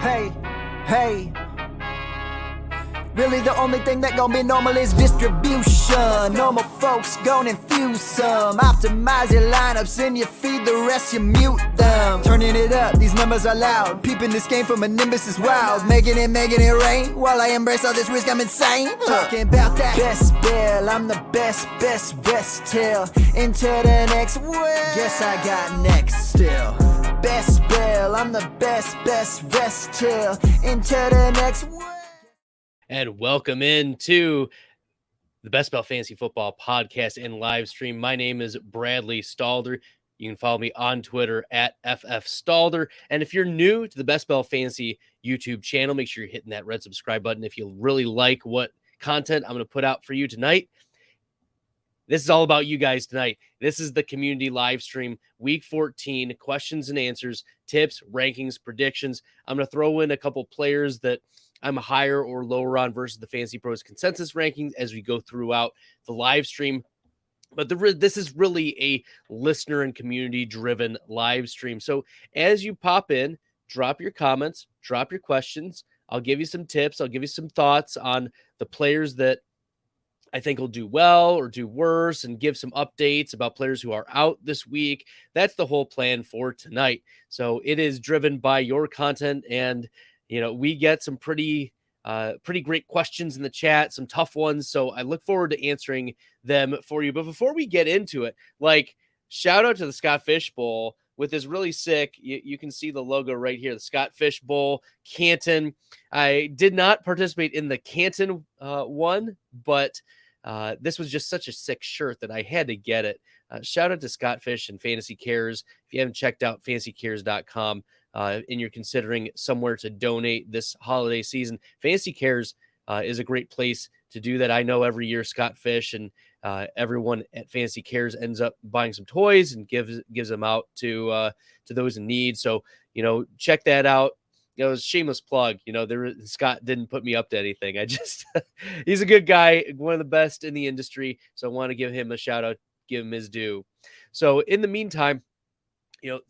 Hey, hey. Really the only thing that gon' be normal is distribution. Normal folks gon' infuse some. Optimize your lineups and you feed the rest, you mute them. Turning it up, these numbers are loud. Peeping this game from a nimbus is wild. Making it rain. While I embrace all this risk, I'm insane. Talking about that best bill, I'm the best till into the next world. Guess I got next still. Best bill, I'm the best till into the next world. And welcome into the Best Bell Fantasy Football podcast and live stream. My name is Bradley Stalder. You can follow me on Twitter at FFStalder. And if you're new to the Best Bell Fantasy YouTube channel, make sure you're hitting that red subscribe button if you really like what content I'm going to put out for you tonight. This is all about you guys tonight. This is the community live stream, week 14, questions and answers, tips, rankings, predictions. I'm going to throw in a couple players that I'm higher or lower on versus the Fantasy Pros consensus rankings as we go throughout the live stream. But this is really a listener and community driven live stream. So as you pop in, drop your comments, drop your questions. I'll give you some tips. I'll give you some thoughts on the players that I think will do well or do worse, and give some updates about players who are out this week. That's the whole plan for tonight. So it is driven by your content, and we get some pretty great questions in the chat, some tough ones. So I look forward to answering them for you. But before we get into it, shout out to the Scott Fish Bowl with this really sick, you can see the logo right here, the Scott Fish Bowl, Canton. I did not participate in the Canton one, but this was just such a sick shirt that I had to get it. Shout out to Scott Fish and Fantasy Cares. If you haven't checked out fantasycares.com, and you're considering somewhere to donate this holiday season, Fantasy Cares is a great place to do that. I know every year Scott Fish and everyone at Fantasy Cares ends up buying some toys and gives them out to those in need. So, check that out. It was a shameless plug. Scott didn't put me up to anything. I just, he's a good guy, one of the best in the industry. So I want to give him a shout out, give him his due. So in the meantime,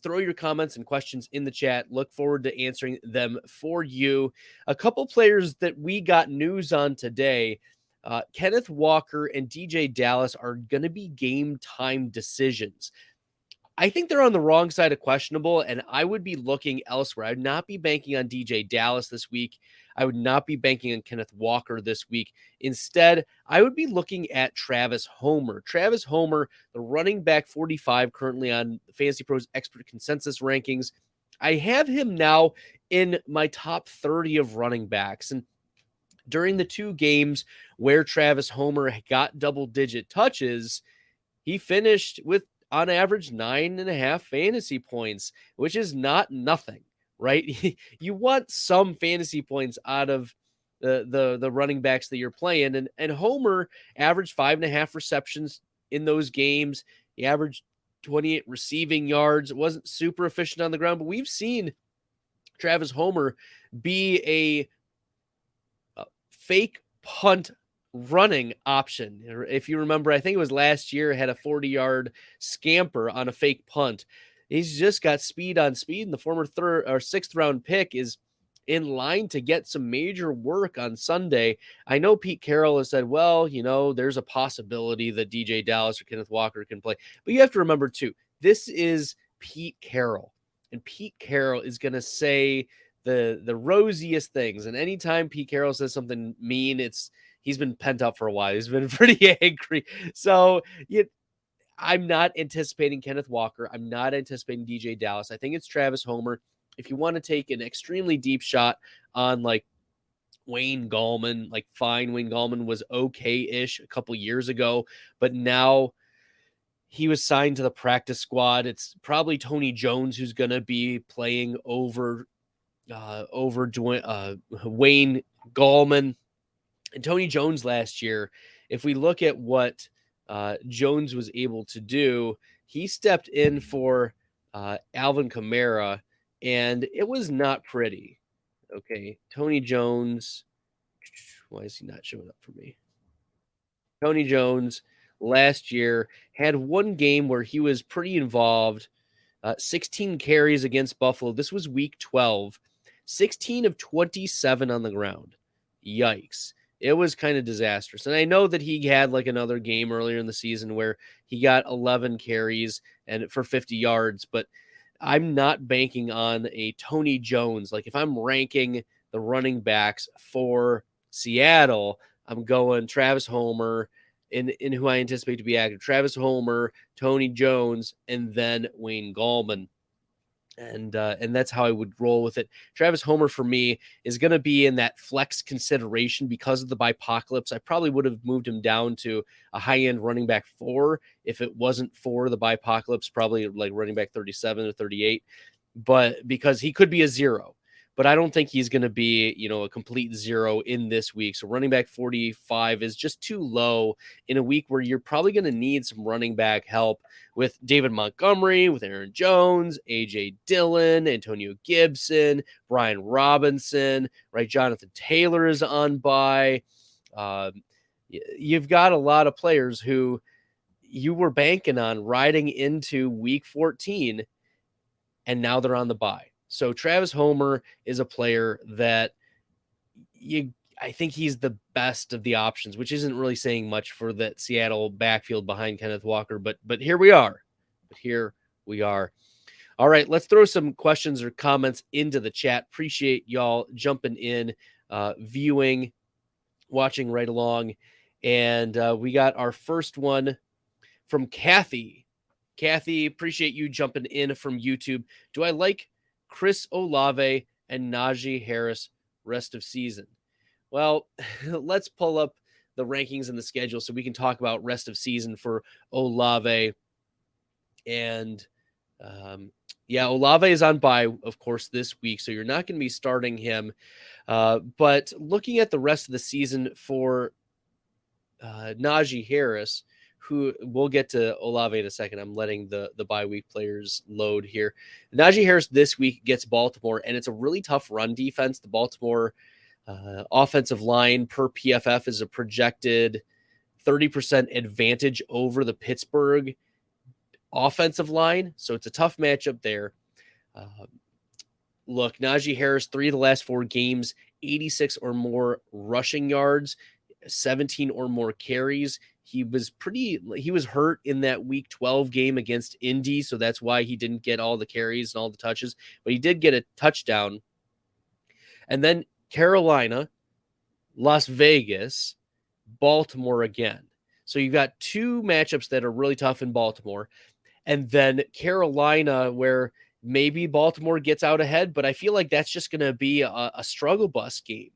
throw your comments and questions in the chat. Look forward to answering them for you. A couple players that we got news on today, Kenneth Walker and DeeJay Dallas are going to be game time decisions. I think they're on the wrong side of questionable, and I would be looking elsewhere. I would not be banking on DeeJay Dallas this week. I would not be banking on Kenneth Walker this week. Instead, I would be looking at Travis Homer. Travis Homer, the running back 45 currently on Fantasy Pros Expert Consensus rankings. I have him now in my top 30 of running backs. And during the two games where Travis Homer got double-digit touches, he finished with, on average, 9.5 fantasy points, which is not nothing, right? You want some fantasy points out of the running backs that you're playing. And Homer averaged 5.5 receptions in those games. He averaged 28 receiving yards. It wasn't super efficient on the ground, but we've seen Travis Homer be a fake punt running option. If you remember, I think it was last year, had a 40-yard scamper on a fake punt. He's just got speed on speed, and the former third or sixth round pick is in line to get some major work on Sunday. I know Pete Carroll has said, well, there's a possibility that DeeJay Dallas or Kenneth Walker can play, but you have to remember too, this is Pete Carroll, and Pete Carroll is going to say the rosiest things. And anytime Pete Carroll says something mean, he's been pent up for a while. He's been pretty angry. So I'm not anticipating Kenneth Walker. I'm not anticipating DeeJay Dallas. I think it's Travis Homer. If you want to take an extremely deep shot on Wayne Gallman, fine. Wayne Gallman was okay-ish a couple years ago, but now he was signed to the practice squad. It's probably Tony Jones who's going to be playing over Wayne Gallman. And Tony Jones last year, if we look at what Jones was able to do, he stepped in for Alvin Kamara, and it was not pretty. Okay, Tony Jones, why is he not showing up for me? Tony Jones last year had one game where he was pretty involved, 16 carries against Buffalo. This was week 12. 16 of 27 on the ground. Yikes. It was kind of disastrous. And I know that he had like another game earlier in the season where he got 11 carries and for 50 yards, but I'm not banking on a Tony Jones. Like if I'm ranking the running backs for Seattle, I'm going Travis Homer in who I anticipate to be active. Travis Homer, Tony Jones, and then Wayne Gallman. And that's how I would roll with it. Travis Homer for me is going to be in that flex consideration because of the bipocalypse. I probably would have moved him down to a high-end running back 4 if it wasn't for the bipocalypse, probably like running back 37 or 38, but because he could be a 0. But I don't think he's going to be, a complete 0 in this week. So running back 45 is just too low in a week where you're probably going to need some running back help with David Montgomery, with Aaron Jones, A.J. Dillon, Antonio Gibson, Brian Robinson, right? Jonathan Taylor is on bye. You've got a lot of players who you were banking on riding into week 14, and now they're on the bye. So Travis Homer is a player that I think he's the best of the options, which isn't really saying much for that Seattle backfield behind Kenneth Walker, but here we are. All right, let's throw some questions or comments into the chat. Appreciate y'all jumping in, viewing, watching right along. And we got our first one from Kathy. Kathy, appreciate you jumping in from YouTube. Do I like Chris Olave and Najee Harris rest of season? Well, let's pull up the rankings and the schedule so we can talk about rest of season for Olave. And Olave is on bye, of course, this week, so you're not going to be starting him. But looking at the rest of the season for Najee Harris, who we'll get to Olave in a second. I'm letting the bye week players load here. Najee Harris this week gets Baltimore, and it's a really tough run defense. The Baltimore offensive line per PFF is a projected 30% advantage over the Pittsburgh offensive line. So it's a tough matchup there. Look, Najee Harris, 3 of the last 4 games, 86 or more rushing yards, 17 or more carries. He was hurt in that week 12 game against Indy, so that's why he didn't get all the carries and all the touches, but he did get a touchdown. And then Carolina, Las Vegas, Baltimore again. So you've got 2 matchups that are really tough in Baltimore. And then Carolina, where maybe Baltimore gets out ahead, but I feel like that's just going to be a struggle bus game,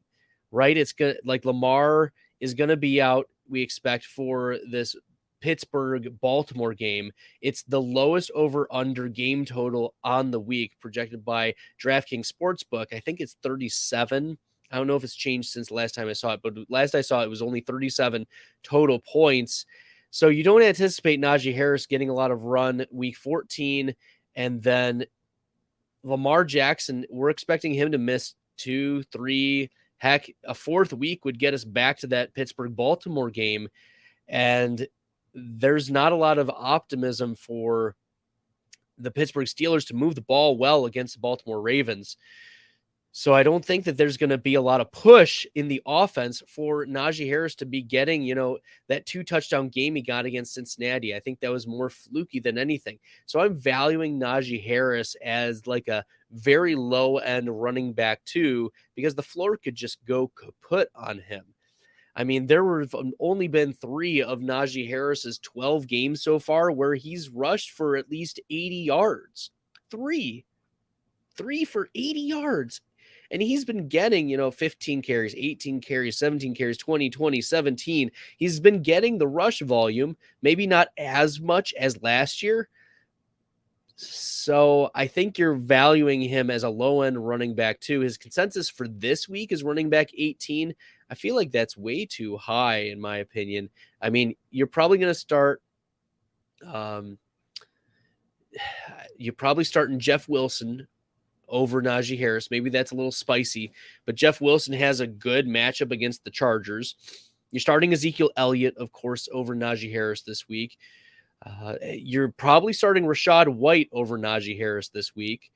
right? It's going to, like, Lamar is going to be out, we expect, for this Pittsburgh-Baltimore game. It's the lowest over-under game total on the week projected by DraftKings Sportsbook. I think it's 37. I don't know if it's changed since the last time I saw it, but last I saw it was only 37 total points. So you don't anticipate Najee Harris getting a lot of run week 14. And then Lamar Jackson, we're expecting him to miss 2, 3, heck, a 4th week would get us back to that Pittsburgh-Baltimore game. And there's not a lot of optimism for the Pittsburgh Steelers to move the ball well against the Baltimore Ravens. So I don't think that there's going to be a lot of push in the offense for Najee Harris to be getting, that 2 touchdown game he got against Cincinnati. I think that was more fluky than anything. So I'm valuing Najee Harris as like a very low end running back too, because the floor could just go kaput on him. I mean, there have only been 3 of Najee Harris's 12 games so far where he's rushed for at least 80 yards. 3 for 80 yards. And he's been getting, 15 carries, 18 carries, 17 carries, 20, 17. He's been getting the rush volume, maybe not as much as last year. So I think you're valuing him as a low-end running back too. His consensus for this week is running back 18. I feel like that's way too high in my opinion. I mean, you're probably going to start you're probably starting Jeff Wilson over Najee Harris. Maybe that's a little spicy, but Jeff Wilson has a good matchup against the Chargers. You're starting Ezekiel Elliott, of course, over Najee Harris this week. You're probably starting Rashad White over Najee Harris this week.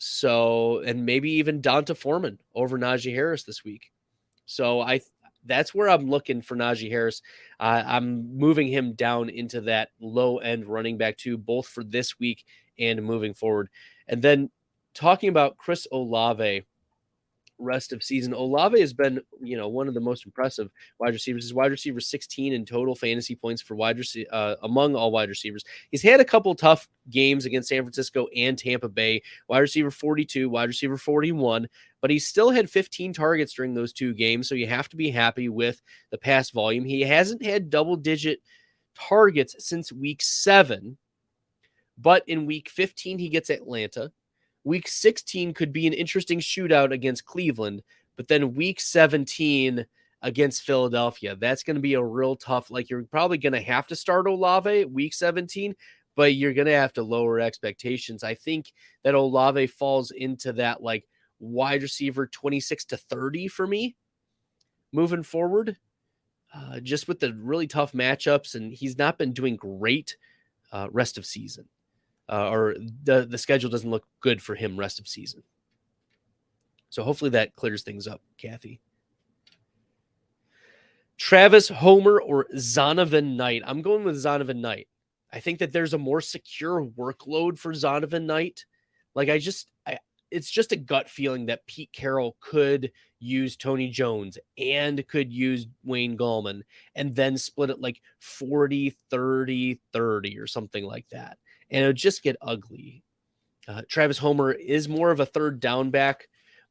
So, and maybe even Donta Foreman over Najee Harris this week. So that's where I'm looking for Najee Harris. I'm moving him down into that low end running back too, both for this week and moving forward. And then talking about Chris Olave, rest of season. Olave has been, one of the most impressive wide receivers. He's wide receiver 16 in total fantasy points for among all wide receivers. He's had a couple tough games against San Francisco and Tampa Bay. Wide receiver 42, wide receiver 41, but he still had 15 targets during those two games. So you have to be happy with the pass volume. He hasn't had double-digit targets since week 7, but in week 15 he gets Atlanta. Week 16 could be an interesting shootout against Cleveland, but then week 17 against Philadelphia, that's going to be a real tough, you're probably going to have to start Olave week 17, but you're going to have to lower expectations. I think that Olave falls into that wide receiver 26 to 30 for me moving forward, just with the really tough matchups, and he's not been doing great rest of season. Or the schedule doesn't look good for him rest of season. So hopefully that clears things up, Kathy. Travis Homer or Zonovan Knight? I'm going with Zonovan Knight. I think that there's a more secure workload for Zonovan Knight. It's just a gut feeling that Pete Carroll could use Tony Jones and could use Wayne Gallman and then split it 40, 30, 30 or something like that. And it would just get ugly. Travis Homer is more of a third down back,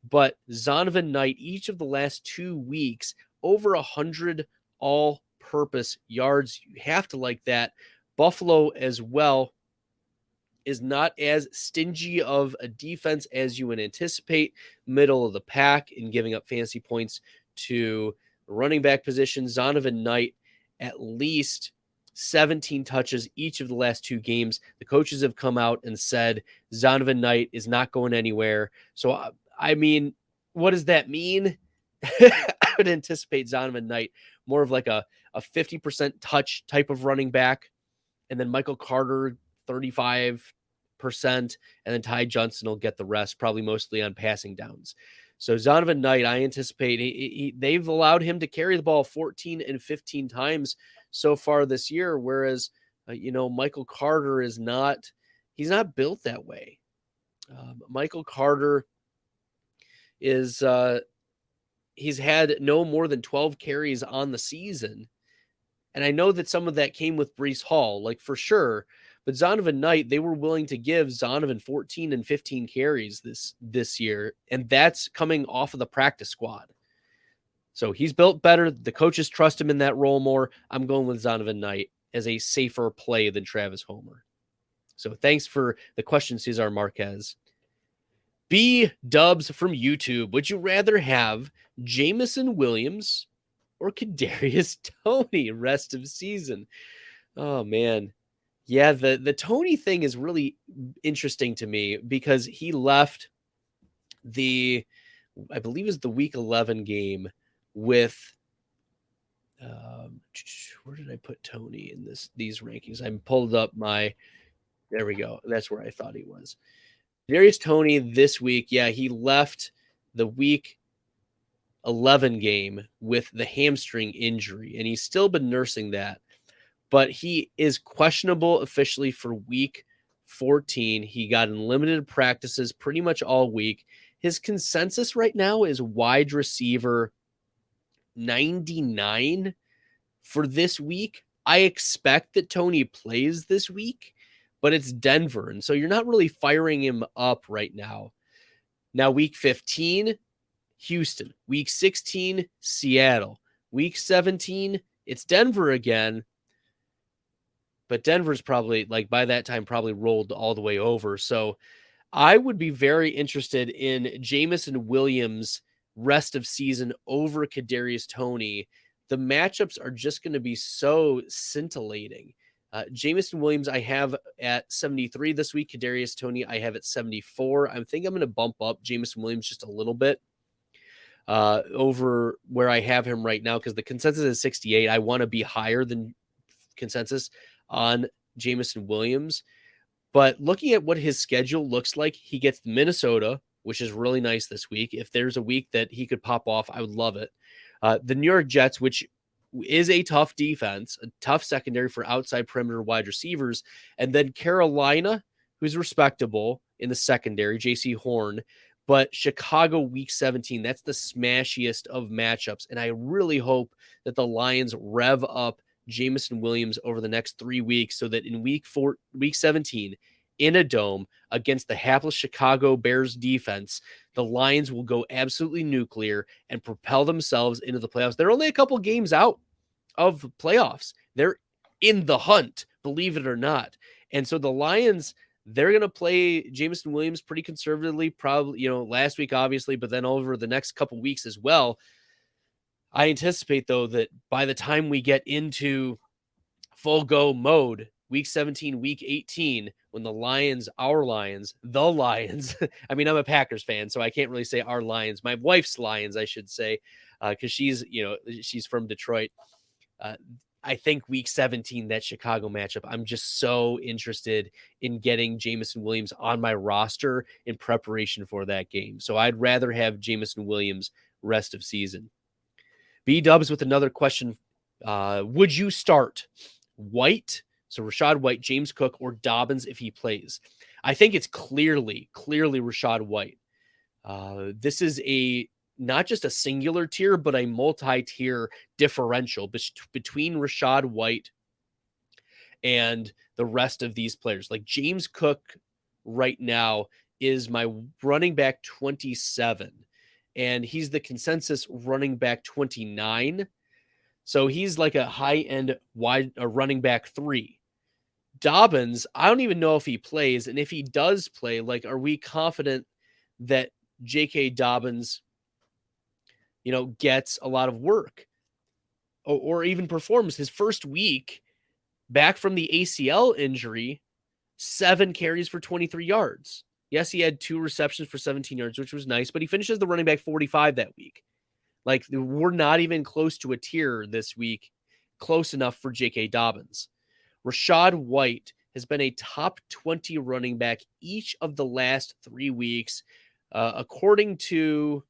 but Zonovan Knight, each of the last 2 weeks, over 100 all-purpose yards. You have to like that. Buffalo as well is not as stingy of a defense as you would anticipate. Middle of the pack in giving up fantasy points to running back position. Zonovan Knight, at least 17 touches each of the last 2 games. The coaches have come out and said Zonovan Knight is not going anywhere. So, what does that mean? I would anticipate Zonovan Knight more of a 50% touch type of running back. And then Michael Carter, 35%. And then Ty Johnson will get the rest, probably mostly on passing downs. So Zonovan Knight, I anticipate they've allowed him to carry the ball 14 and 15 times so far this year, whereas Michael Carter he's not built that way. Michael Carter is he's had no more than 12 carries on the season, and I know that some of that came with Breece Hall, for sure. But Zonovan Knight, they were willing to give Zonovan 14 and 15 carries this year, and that's coming off of the practice squad. So he's built better. The coaches trust him in that role more. I'm going with Zonovan Knight as a safer play than Travis Homer. So thanks for the question, Cesar Marquez. B Dubs from YouTube. Would you rather have Jamison Williams or Kadarius Toney rest of season? Oh, man. Yeah, the Toney thing is really interesting to me because he left I believe it was the week 11 game with where did I put Toney in these rankings? I pulled up there we go. That's where I thought he was. Kadarius Toney this week, yeah, he left the week 11 game with the hamstring injury, and he's still been nursing that. But he is questionable officially for week 14. He got in limited practices pretty much all week. His consensus right now is wide receiver 99 for this week. I expect that Toney plays this week, but it's Denver, and so you're not really firing him up right now. Now, week 15, Houston. Week 16, Seattle. Week 17, it's Denver again. But Denver's probably, by that time, probably rolled all the way over. So I would be very interested in Jamison Williams rest of season over Kadarius Toney. The matchups are just going to be so scintillating. Jamison Williams I have at 73 this week. Kadarius Toney I have at 74. I think I'm going to bump up Jamison Williams just a little bit over where I have him right now because the consensus is 68. I want to be higher than consensus on Jamison Williams. But looking at what his schedule looks like, he gets Minnesota, which is really nice this week. If there's a week that he could pop off, I would love it. The New York Jets, which is a tough defense, a tough secondary for outside perimeter wide receivers. And then Carolina, who's respectable in the secondary, JC Horn. But Chicago week 17, that's the smashiest of matchups. And I really hope that the Lions rev up Jameson Williams over the next 3 weeks so that in week 17, in a dome against the hapless Chicago Bears defense, the Lions will go absolutely nuclear and propel themselves into the playoffs. They're only a couple games out of the playoffs. They're in the hunt, believe it or not. And so the Lions, they're going to play Jameson Williams pretty conservatively, probably, last week, obviously, but then over the next couple weeks as well. I anticipate, though, that by the time we get into full go mode, week 17, week 18, when the Lions, I mean, I'm a Packers fan, so I can't really say our Lions, my wife's Lions, I should say, because she's from Detroit. I think week 17, that Chicago matchup, I'm just so interested in getting Jameson Williams on my roster in preparation for that game. So I'd rather have Jameson Williams rest of season. B-Dubs with another question. Would you start White, so Rachaad White, James Cook, or Dobbins if he plays? I think it's clearly Rachaad White. This is not just a singular tier, but a multi-tier differential between Rachaad White and the rest of these players. Like James Cook right now is my running back 27, and he's the consensus running back 29. So he's like a high-end running back 3. Dobbins, I don't even know if he plays, and if he does play, like, are we confident that J.K. Dobbins, gets a lot of work or even performs? His first week back from the ACL injury, 7 carries for 23 yards. Yes, he had 2 receptions for 17 yards, which was nice, but he finishes the running back 45 that week. Like, we're not even close to a tier this week, close enough for J.K. Dobbins. Rachaad White has been a top 20 running back each of the last 3 weeks. According to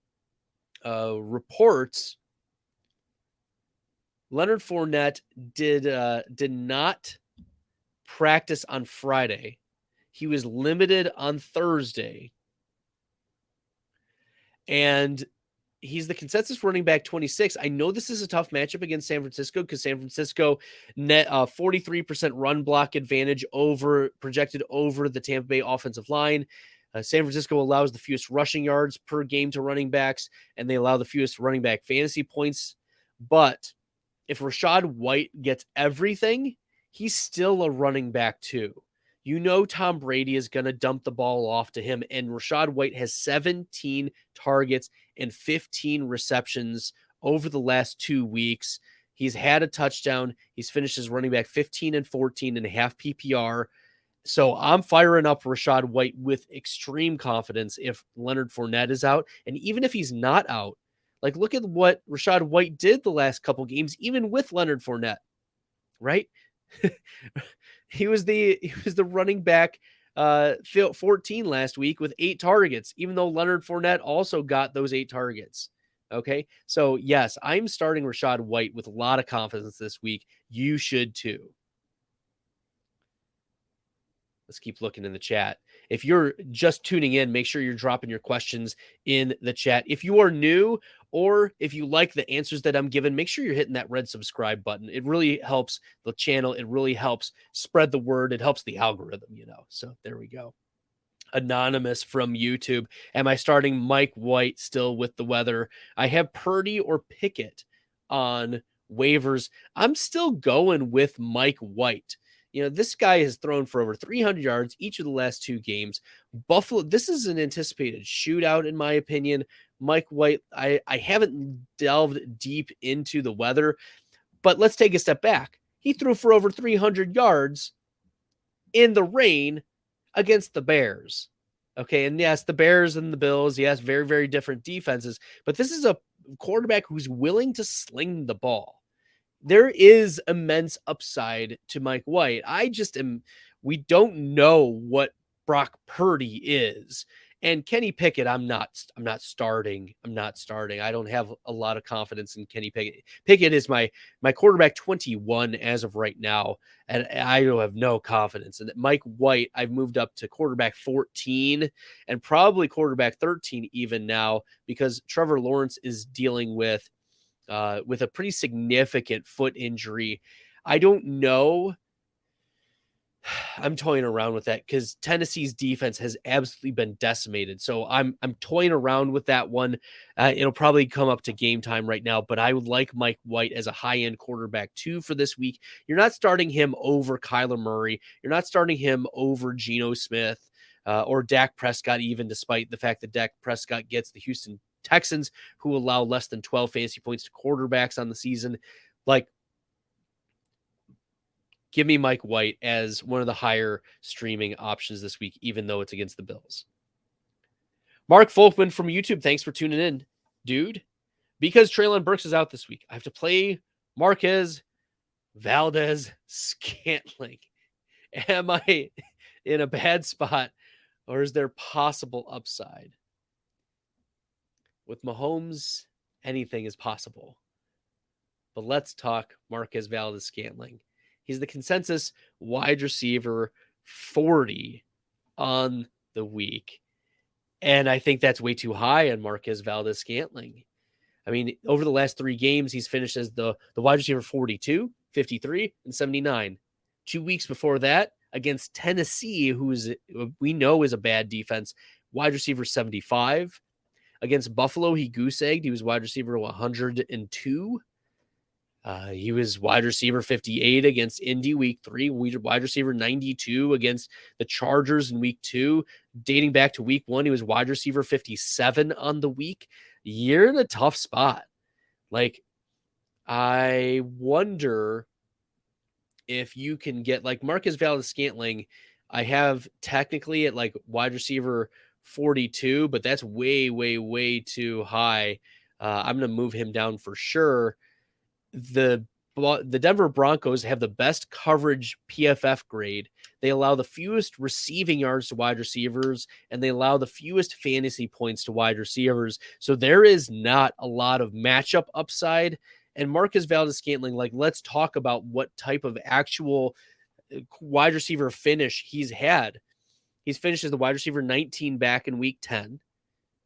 reports, Leonard Fournette did not practice on Friday. He was limited on Thursday. And he's the consensus running back 26. I know this is a tough matchup against San Francisco because San Francisco net 43% run block advantage projected over the Tampa Bay offensive line. San Francisco allows the fewest rushing yards per game to running backs, and they allow the fewest running back fantasy points. But if Rachaad White gets everything, he's still a running back too. Tom Brady is going to dump the ball off to him, and Rachaad White has 17 targets and 15 receptions over the last 2 weeks. He's had a touchdown. He's finished his running back 15 and 14 and a half PPR. So I'm firing up Rachaad White with extreme confidence if Leonard Fournette is out. And even if he's not out, like, look at what Rachaad White did the last couple games, even with Leonard Fournette, right? He was the running back 14 last week with 8 targets, even though Leonard Fournette also got those 8 targets. Okay. So yes, I'm starting Rachaad White with a lot of confidence this week. You should too. Let's keep looking in the chat. If you're just tuning in, make sure you're dropping your questions in the chat. If you are new, or if you like the answers that I'm giving, make sure you're hitting that red subscribe button. It really helps the channel. It really helps spread the word. It helps the algorithm, So there we go. Anonymous from YouTube. Am I starting Mike White still with the weather? I have Purdy or Pickett on waivers. I'm still going with Mike White. This guy has thrown for over 300 yards each of the last 2 games. Buffalo, this is an anticipated shootout, in my opinion. Mike White, I haven't delved deep into the weather, but let's take a step back. He threw for over 300 yards in the rain against the Bears. Okay, and yes, the Bears and the Bills, yes, very, very different defenses, but this is a quarterback who's willing to sling the ball. There is immense upside to Mike White. I just am We don't know what Brock Purdy is. And Kenny Pickett, I'm not starting. I don't have a lot of confidence in Kenny Pickett. Pickett is my quarterback 21 as of right now, and I have no confidence. And Mike White, I've moved up to quarterback 14 and probably quarterback 13 even now, because Trevor Lawrence is dealing with a pretty significant foot injury. I don't know. I'm toying around with that because Tennessee's defense has absolutely been decimated. So I'm toying around with that one. It'll probably come up to game time right now, but I would like Mike White as a high-end quarterback too for this week. You're not starting him over Kyler Murray. You're not starting him over Geno Smith or Dak Prescott, even despite the fact that Dak Prescott gets the Houston Texans, who allow less than 12 fantasy points to quarterbacks on the season. Like, give me Mike White as one of the higher streaming options this week, even though it's against the Bills. Mark Folkman from YouTube, thanks for tuning in. Dude, because Treylon Burks is out this week, I have to play Marquez Valdez Scantling. Am I in a bad spot, or is there possible upside? With Mahomes, anything is possible. But let's talk Marquez Valdez Scantling. He's the consensus wide receiver 40 on the week. And I think that's way too high on Marquez Valdez Scantling. I mean, over the last 3 games, he's finished as the wide receiver 42, 53, and 79. 2 weeks before that, against Tennessee, who we know is a bad defense, wide receiver 75. Against Buffalo, he goose-egged. He was wide receiver 102. He was wide receiver 58 against Indy week 3, wide receiver 92 against the Chargers in week 2. Dating back to week 1, he was wide receiver 57 on the week. You're in a tough spot. Like, I wonder if you can get like Marquez Valdez Scantling. I have technically at like wide receiver 42, but that's way, way, way too high. I'm going to move him down for sure. The Denver Broncos have the best coverage PFF grade. They allow the fewest receiving yards to wide receivers, and they allow the fewest fantasy points to wide receivers. So there is not a lot of matchup upside. And Marquez Valdez Scantling, like, let's talk about what type of actual wide receiver finish he's had. He's finished as the wide receiver 19 back in week 10.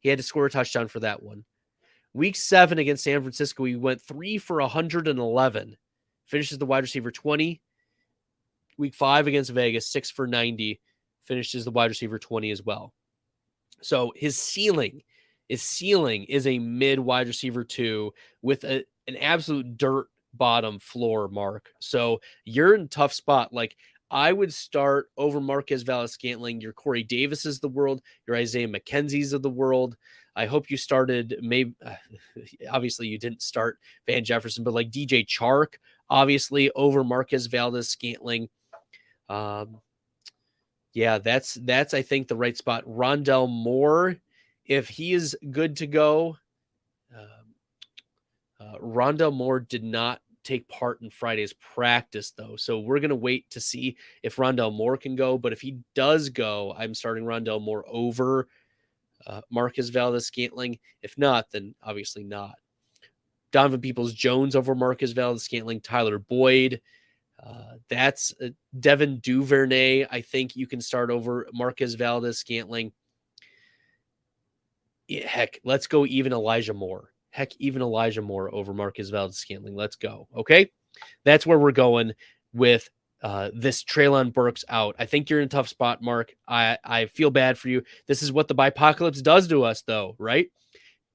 He had to score a touchdown for that one. Week 7 against San Francisco, he went 3 for 111. Finishes the wide receiver 20. Week 5 against Vegas, 6 for 90. Finishes the wide receiver 20 as well. So his ceiling is a mid wide receiver 2 with an absolute dirt bottom floor mark. So you're in a tough spot. Like, I would start over Marquez Valdez Scantling, your Corey Davis's of the world, your Isaiah McKenzie's of the world. I hope you started, maybe, obviously you didn't start Van Jefferson, but like DeeJay Chark, obviously over Marquez Valdez Scantling. Yeah, that's I think the right spot. Rondell Moore, if he is good to go. Rondell Moore did not take part in Friday's practice, though. So we're going to wait to see if Rondell Moore can go. But if he does go, I'm starting Rondell Moore over Marquez Valdez Scantling. If not, then obviously not. Donovan Peoples-Jones over Marquez Valdez Scantling. Tyler Boyd. That's Devin Duvernay. I think you can start over Marquez Valdez Scantling. Yeah, heck, let's go even Elijah Moore. Even Elijah Moore over Marquez Valdez Scantling. Let's go. Okay. That's where we're going with this Treylon Burks out. I think you're in a tough spot, Mark. I feel bad for you. This is what the Bipocalypse does to us, though, right?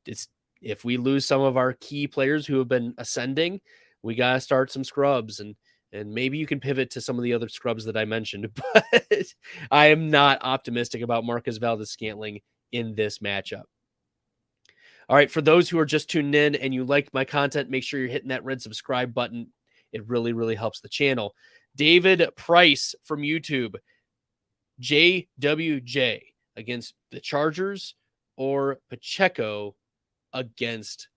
It's if we lose some of our key players who have been ascending, we got to start some scrubs, and maybe you can pivot to some of the other scrubs that I mentioned, but I am not optimistic about Marquez Valdez Scantling in this matchup. All right, for those who are just tuning in and you like my content, make sure you're hitting that red subscribe button. It really, really helps the channel. David Price from YouTube. JWJ against the Chargers or Pacheco against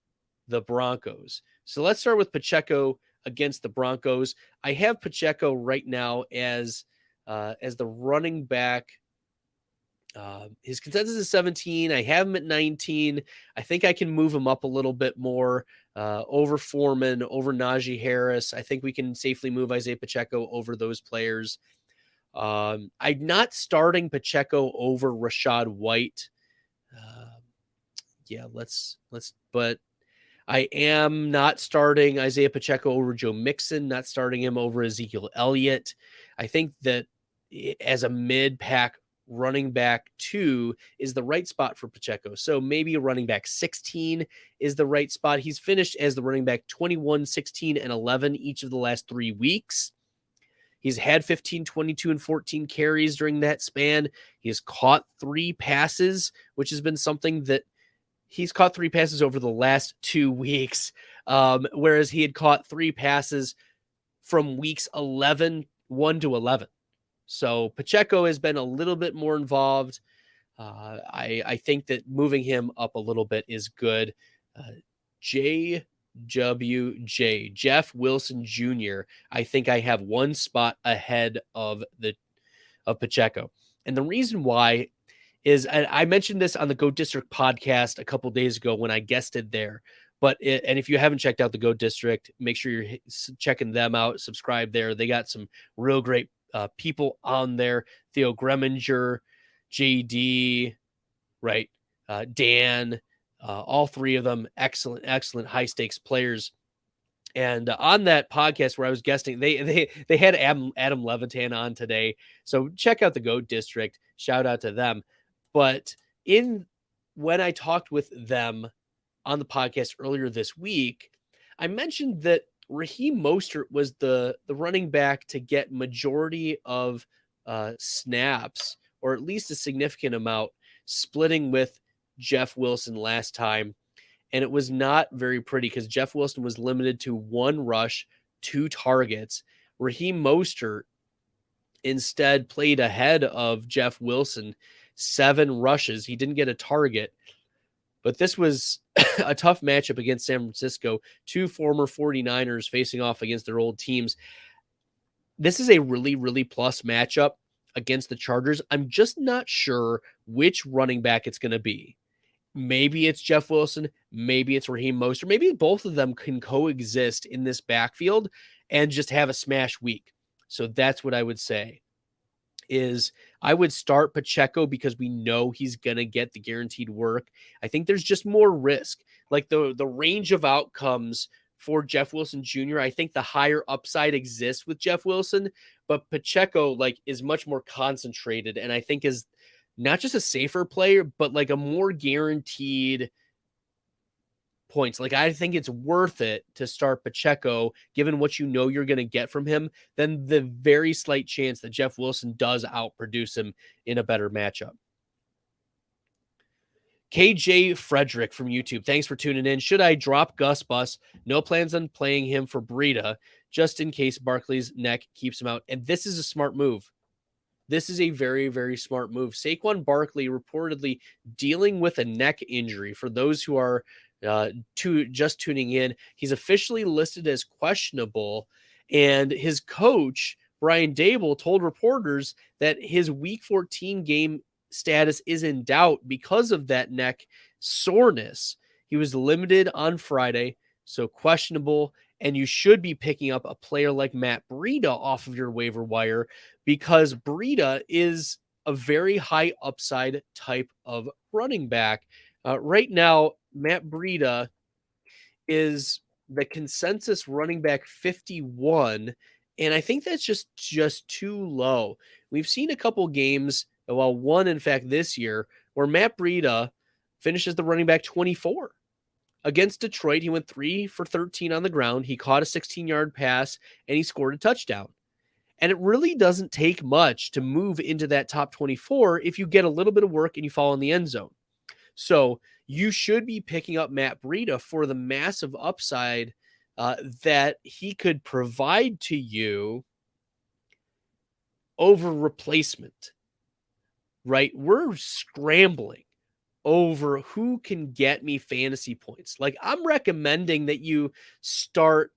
the Broncos. So let's start with Pacheco against the Broncos. I have Pacheco right now as as the running back. His consensus is 17. I have him at 19. I think I can move him up a little bit more over Foreman, over Najee Harris. I think we can safely move Isaiah Pacheco over those players. I'm not starting Pacheco over Rashad White. But I am not starting Isaiah Pacheco over Joe Mixon, not starting him over Ezekiel Elliott. I think that as a mid-pack running back 2 is the right spot for Pacheco. So maybe a running back 16 is the right spot. He's finished as the running back 21, 16, and 11 each of the last 3 weeks. He's had 15, 22, and 14 carries during that span. He has caught 3 passes, which has been something that he's caught 3 passes over the last 2 weeks, whereas he had caught 3 passes from weeks 1 to 11. So Pacheco has been a little bit more involved. I think that moving him up a little bit is good. JWJ, Jeff Wilson Jr., I think I have 1 spot ahead of Pacheco. And the reason why is, and I mentioned this on the Go District podcast a couple days ago when I guested there, and if you haven't checked out the Go District, make sure you're checking them out, subscribe there. They got some real great people on there. Theo Greminger, JD, right? Dan, all 3 of them, excellent high stakes players. And on that podcast where I was guesting, they had Adam Levitan on today. So check out the Go District. Shout out to them. But when I talked with them on the podcast earlier this week, I mentioned that Raheem Mostert was the running back to get majority of snaps, or at least a significant amount, splitting with Jeff Wilson last time. And it was not very pretty because Jeff Wilson was limited to 1 rush, 2 targets. Raheem Mostert instead played ahead of Jeff Wilson, 7 rushes. He didn't get a target. But this was a tough matchup against San Francisco. 2 former 49ers facing off against their old teams. This is a really, really plus matchup against the Chargers. I'm just not sure which running back it's going to be. Maybe it's Jeff Wilson. Maybe it's Raheem Mostert. Maybe both of them can coexist in this backfield and just have a smash week. So that's what I would say. Is I would start Pacheco because we know he's going to get the guaranteed work. I think there's just more risk. Like the range of outcomes for Jeff Wilson Jr., I think the higher upside exists with Jeff Wilson, but Pacheco is much more concentrated, and I think is not just a safer player, but a more guaranteed points. I think it's worth it to start Pacheco, given what you know you're going to get from him, than the very slight chance that Jeff Wilson does outproduce him in a better matchup. KJ Frederick from YouTube, thanks for tuning in. Should I drop Gus Bus? No plans on playing him for Breida, just in case Barkley's neck keeps him out. And this is a smart move. This is a very, very smart move. Saquon Barkley reportedly dealing with a neck injury. For those who are just tuning in, he's officially listed as questionable, and his coach Brian Dable told reporters that his Week 14 game status is in doubt because of that neck soreness. He was limited on Friday, so questionable, and you should be picking up a player like Matt Breida off of your waiver wire because Breida is a very high upside type of running back. Right now, Matt Breida is the consensus running back 51, and I think that's just too low. We've seen a couple games, well, one in fact this year, where Matt Breida finishes the running back 24. Against Detroit, he went 3 for 13 on the ground. He caught a 16-yard pass, and he scored a touchdown. And it really doesn't take much to move into that top 24 if you get a little bit of work and you fall in the end zone. So you should be picking up Matt Breida for the massive upside that he could provide to you over replacement, right? We're scrambling over who can get me fantasy points. I'm recommending that you start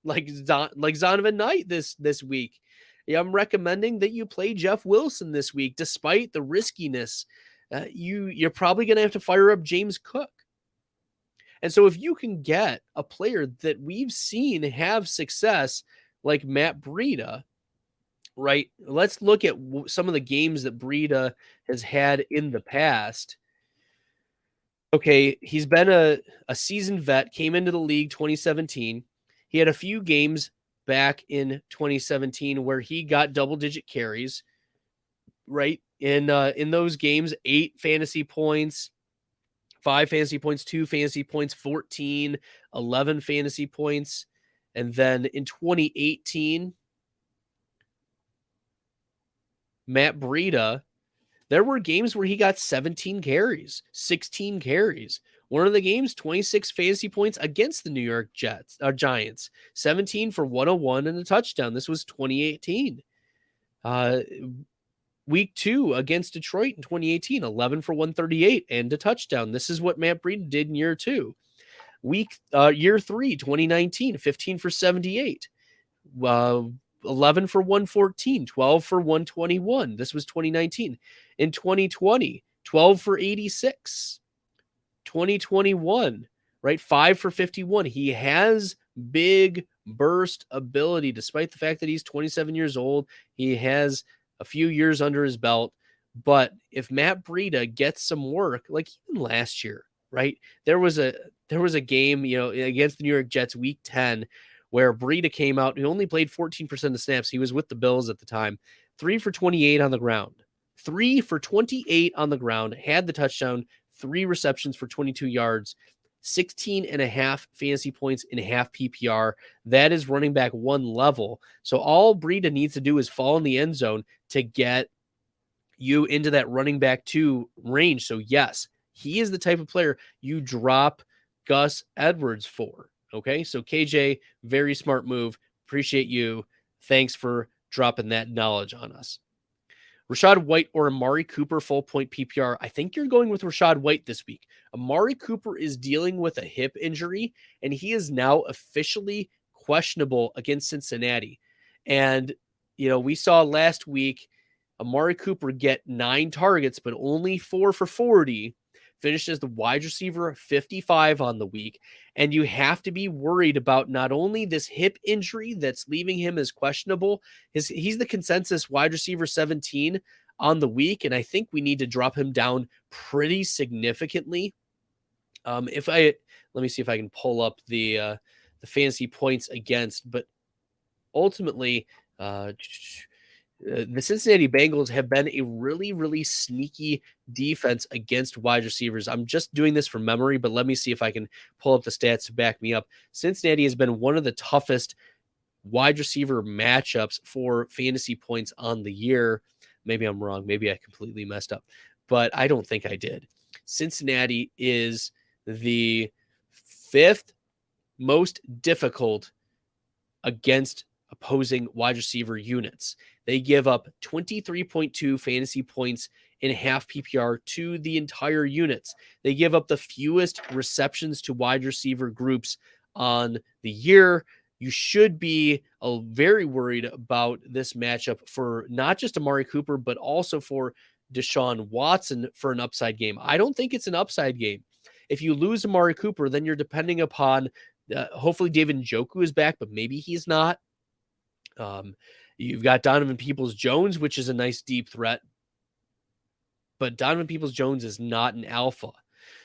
like Zonovan Knight this week. I'm recommending that you play Jeff Wilson this week, despite the riskiness. You're probably going to have to fire up James Cook. And so if you can get a player that we've seen have success like Matt Breida, right? Let's look at some of the games that Breida has had in the past. Okay, he's been a seasoned vet, came into the league 2017. He had a few games back in 2017 where he got double-digit carries, right? In those games, 8 fantasy points, 5 fantasy points, 2 fantasy points, 14, 11 fantasy points. And then in 2018, Matt Breida, there were games where he got 17 carries, 16 carries. One of the games, 26 fantasy points against the New York Giants, 17 for 101 and a touchdown. This was 2018. Week 2 against Detroit in 2018, 11 for 138 and a touchdown. This is what Matt Breida did in year 2. Year 3, 2019, 15 for 78. 11 for 114, 12 for 121. This was 2019. In 2020, 12 for 86. 2021, right? 5 for 51. He has big burst ability, despite the fact that he's 27 years old. He has a few years under his belt. But if Matt Breida gets some work, like even last year, right? There was a game, against the New York Jets, week 10, where Breida came out. He only played 14% of snaps. He was with the Bills at the time. 3 for 28 on the ground. 3 for 28 on the ground. Had the touchdown. 3 receptions for 22 yards. 16 and a half fantasy points in half PPR. That is running back 1 level. So all Breida needs to do is fall in the end zone to get you into that running back 2 range. So yes, he is the type of player you drop Gus Edwards for. Okay, so KJ, very smart move. Appreciate you. Thanks for dropping that knowledge on us. Rachaad White or Amari Cooper, full point PPR. I think you're going with Rachaad White this week. Amari Cooper is dealing with a hip injury, and he is now officially questionable against Cincinnati. And, we saw last week Amari Cooper get 9 targets, but only 4 for 40. Finished as the wide receiver 55 on the week. And you have to be worried about not only this hip injury that's leaving him as questionable, he's the consensus wide receiver 17 on the week. And I think we need to drop him down pretty significantly. Let me see if I can pull up the fantasy points against, but ultimately, the Cincinnati Bengals have been a really, really sneaky defense against wide receivers. I'm just doing this from memory, but let me see if I can pull up the stats to back me up. Cincinnati has been one of the toughest wide receiver matchups for fantasy points on the year. Maybe I'm wrong. Maybe I completely messed up, but I don't think I did. Cincinnati is the 5th most difficult against opposing wide receiver units. They give up 23.2 fantasy points in half PPR to the entire units. They give up the fewest receptions to wide receiver groups on the year. You should be very worried about this matchup for not just Amari Cooper, but also for Deshaun Watson for an upside game. I don't think it's an upside game. If you lose Amari Cooper, then you're depending upon hopefully David Njoku is back, but maybe he's not. You've got Donovan Peoples-Jones, which is a nice deep threat, but Donovan Peoples-Jones is not an alpha.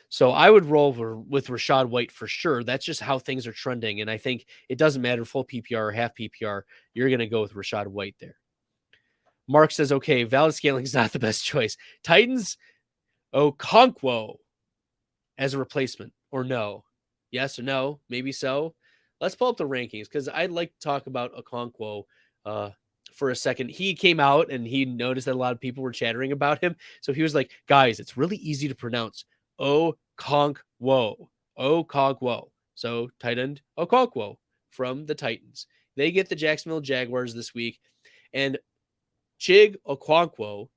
So I would roll with Rachaad White for sure. That's just how things are trending. And I think it doesn't matter full PPR or half PPR. You're going to go with Rachaad White there. Mark says, okay, Valdes-Scantling is not the best choice. Titans, Okonkwo as a replacement or no? Yes or no? Maybe so. Let's pull up the rankings because I'd like to talk about Okonkwo for a second. He came out and he noticed that a lot of people were chattering about him. So he was like, guys, it's really easy to pronounce. Okonkwo. Okonkwo. So tight end Okonkwo from the Titans. They get the Jacksonville Jaguars this week. And Chig Okonkwo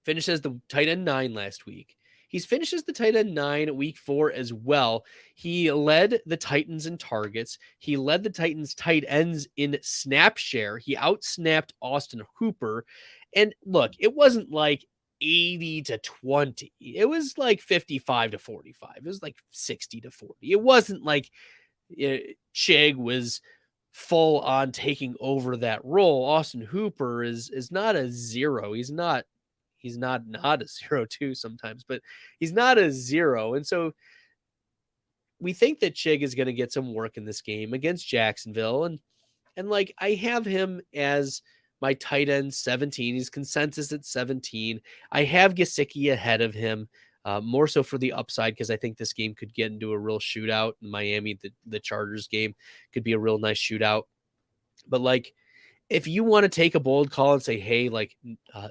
finished as the tight end 9 last week. He's finished as the tight end 9 week 4 as well. He led the Titans in targets. He led the Titans tight ends in snap share. He outsnapped Austin Hooper. And look, it wasn't like 80-20. It was like 55-45. It was like 60-40. It wasn't like Chig was full on taking over that role. Austin Hooper is not a zero. He's not a zero too sometimes, but he's not a zero. And so we think that Chig is going to get some work in this game against Jacksonville. And like, I have him as my tight end 17. He's consensus at 17. I have Gesicki ahead of him, more so for the upside, because I think this game could get into a real shootout. In Miami, the Chargers game could be a real nice shootout. But like, if you want to take a bold call and say, hey, like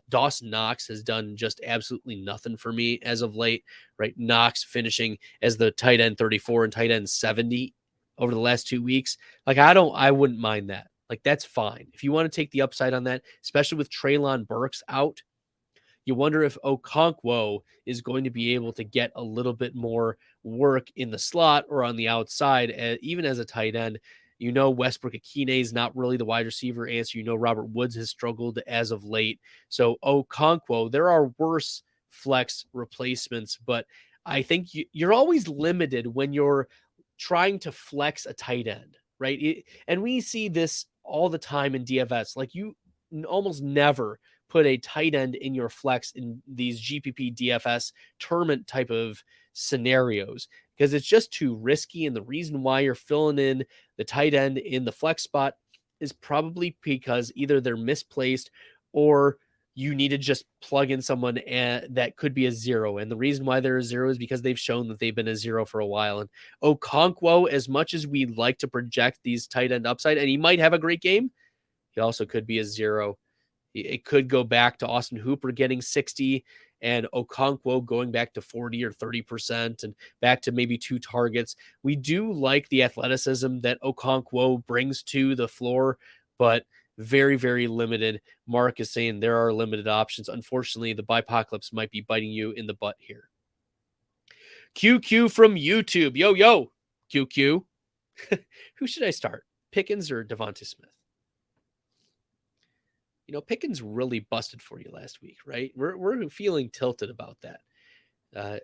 Dawson Knox has done just absolutely nothing for me as of late, right? Knox finishing as the tight end 34 and tight end 70 over the last 2 weeks. Like, I wouldn't mind that. Like, that's fine. If you want to take the upside on that, especially with Treylon Burks out, you wonder if Okonkwo is going to be able to get a little bit more work in the slot or on the outside, even as a tight end. You know, Westbrook Akine is not really the wide receiver answer. You know, Robert Woods has struggled as of late. So Okonkwo, there are worse flex replacements, but I think you're always limited when you're trying to flex a tight end, right? And we see this all the time in DFS. Like, you almost never put a tight end in your flex in these GPP DFS tournament type of scenarios, because it's just too risky. And the reason why you're filling in the tight end in the flex spot is probably because either they're misplaced or you need to just plug in someone that could be a zero. And the reason why they're a zero is because they've shown that they've been a zero for a while. And Okonkwo, as much as we like to project these tight end upside, and he might have a great game, he also could be a zero. It could go back to Austin Hooper getting 60 and Okonkwo going back to 40 or 30% and back to maybe 2 targets. We do like the athleticism that Okonkwo brings to the floor, but very, very limited. Mark is saying there are limited options. Unfortunately, the Bipocalypse might be biting you in the butt here. QQ from YouTube. Yo, QQ. Who should I start? Pickens or Devonta Smith? You know, Pickens really busted for you last week, right? We're feeling tilted about that.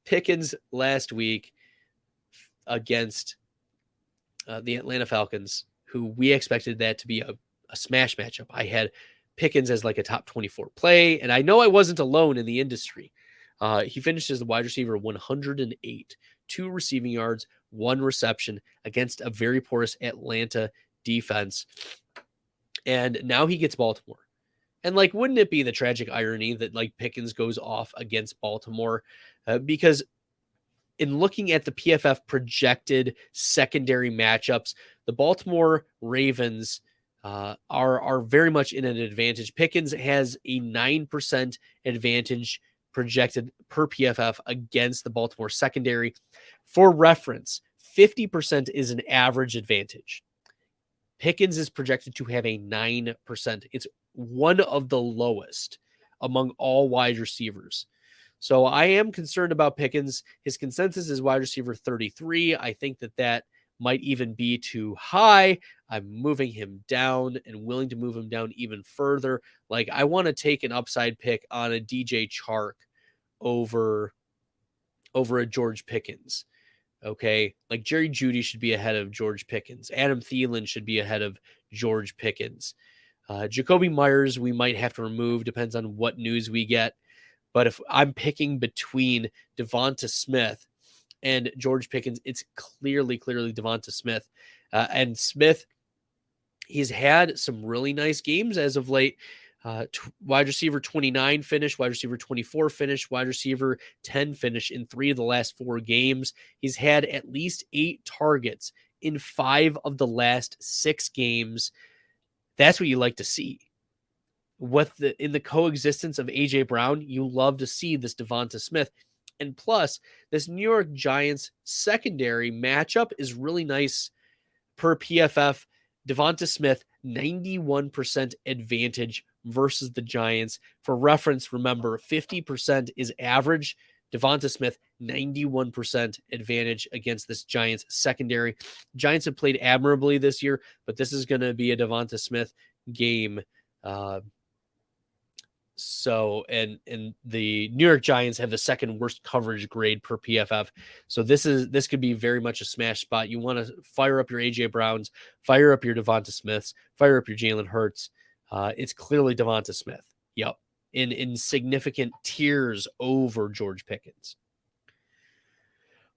Pickens last week against the Atlanta Falcons, who we expected that to be a smash matchup. I had Pickens as like a top 24 play, and I know I wasn't alone in the industry. He finished as the wide receiver 108, 2 receiving yards, 1 reception against a very porous Atlanta defense. And now he gets Baltimore. And like, wouldn't it be the tragic irony that like Pickens goes off against Baltimore? Because in looking at the PFF projected secondary matchups, the Baltimore Ravens are very much in an advantage. Pickens has a 9% advantage projected per PFF against the Baltimore secondary. For reference, 50% is an average advantage. Pickens is projected to have a 9%. It's one of the lowest among all wide receivers. So I am concerned about Pickens. His consensus is wide receiver 33. I think that might even be too high. I'm moving him down and willing to move him down even further. Like, I want to take an upside pick on a DeeJay Chark over a George Pickens. Okay, like Jerry Jeudy should be ahead of George Pickens. Adam Thielen should be ahead of George Pickens. Jacoby Myers, we might have to remove, depends on what news we get. But if I'm picking between Devonta Smith and George Pickens, it's clearly Devonta Smith. And Smith, he's had some really nice games as of late. Wide receiver 29 finish, wide receiver 24 finish, wide receiver 10 finish in 3 of the last 4 games. He's had at least 8 targets in 5 of the last 6 games. That's what you like to see. In the coexistence of AJ Brown, you love to see this Devonta Smith. And plus, this New York Giants secondary matchup is really nice per PFF. Devonta Smith, 91% advantage versus the Giants. For reference, remember, 50% is average. Devonta Smith, 91% advantage against this Giants secondary. Giants have played admirably this year, but this is going to be a Devonta Smith game. And the New York Giants have the second worst coverage grade per PFF. So this could be very much a smash spot. You want to fire up your AJ Browns, fire up your Devonta Smiths, fire up your Jalen Hurts. It's clearly Devonta Smith. Yep. In significant tiers over George Pickens.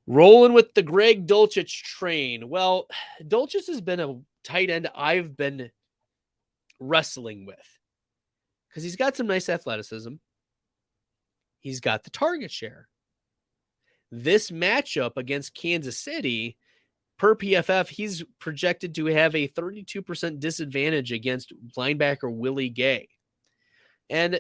Rolling with the Greg Dulcich train. Well, Dulcich has been a tight end I've been wrestling with because he's got some nice athleticism. He's got the target share. This matchup against Kansas City, per PFF, he's projected to have a 32% disadvantage against linebacker Willie Gay. And,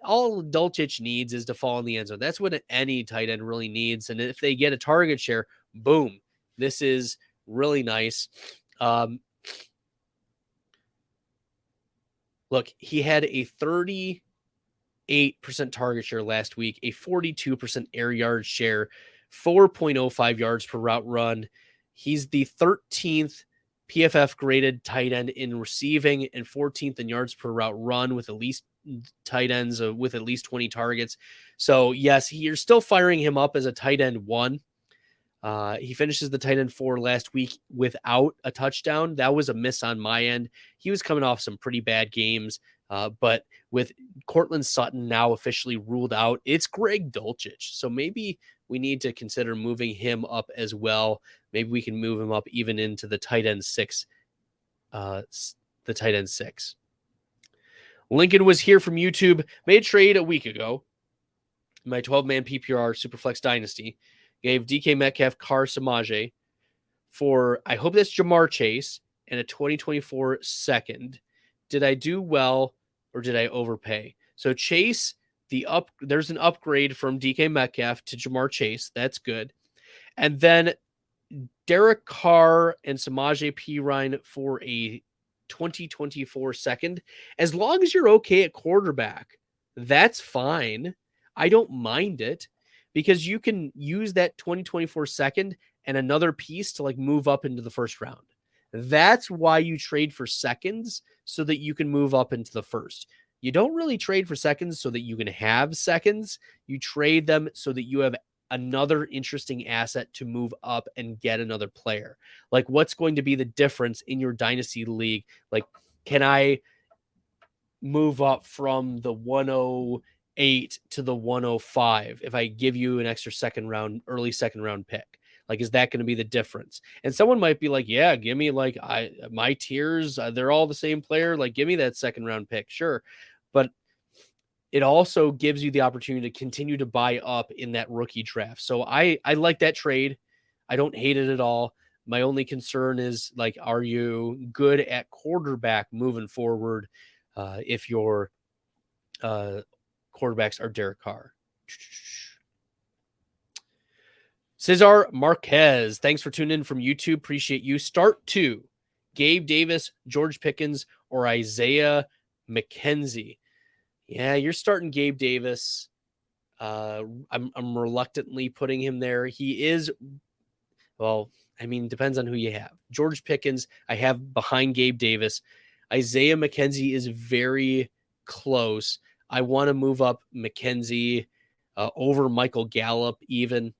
all Dulcich needs is to fall in the end zone. That's what any tight end really needs. And if they get a target share, boom, this is really nice. Look, he had a 38% target share last week, a 42% air yard share, 4.05 yards per route run. He's the 13th PFF graded tight end in receiving and 14th in yards per route run with at least tight ends with at least 20 targets. So yes, you're still firing him up as a tight end 1. He finishes the tight end 4 last week without a touchdown. That was a miss on my end. He was coming off some pretty bad games, but with Cortland Sutton now officially ruled out, it's Greg Dulcich. So maybe we need to consider moving him up as well. Maybe we can move him up even into the tight end 6. Lincoln was here from YouTube. Made a trade a week ago. My 12-man PPR Superflex Dynasty. Gave DK Metcalf, Carr, Samaje for, I hope that's Jamar Chase, and a 2024 second. Did I do well or did I overpay? So Chase, there's an upgrade from DK Metcalf to Jamar Chase. That's good. And then Derek Carr and Samaje Perine for a 2024 second. As long as you're okay at quarterback, that's fine. I don't mind it. Because you can use that 2024 second and another piece to move up into the first round. That's why you trade for seconds, so that you can move up into the first. You don't really trade for seconds so that you can have seconds. You trade them so that you have another interesting asset to move up and get another player. What's going to be the difference in your dynasty league? Can I move up from the 108 to the 105 if I give you an extra early second round pick? Is that going to be the difference? And someone might be like, yeah, give me my tiers, they're all the same player, give me that second round pick. Sure. But it also gives you the opportunity to continue to buy up in that rookie draft. So I like that trade. I don't hate it at all. My only concern is are you good at quarterback moving forward? If your quarterbacks are Derek Carr. Cesar Marquez, thanks for tuning in from YouTube. Appreciate you. Start 2, Gabe Davis, George Pickens, or Isaiah McKenzie. Yeah, you're starting Gabe Davis. I'm reluctantly putting him there. He is, depends on who you have. George Pickens, I have behind Gabe Davis. Isaiah McKenzie is very close. I want to move up McKenzie over Michael Gallup even.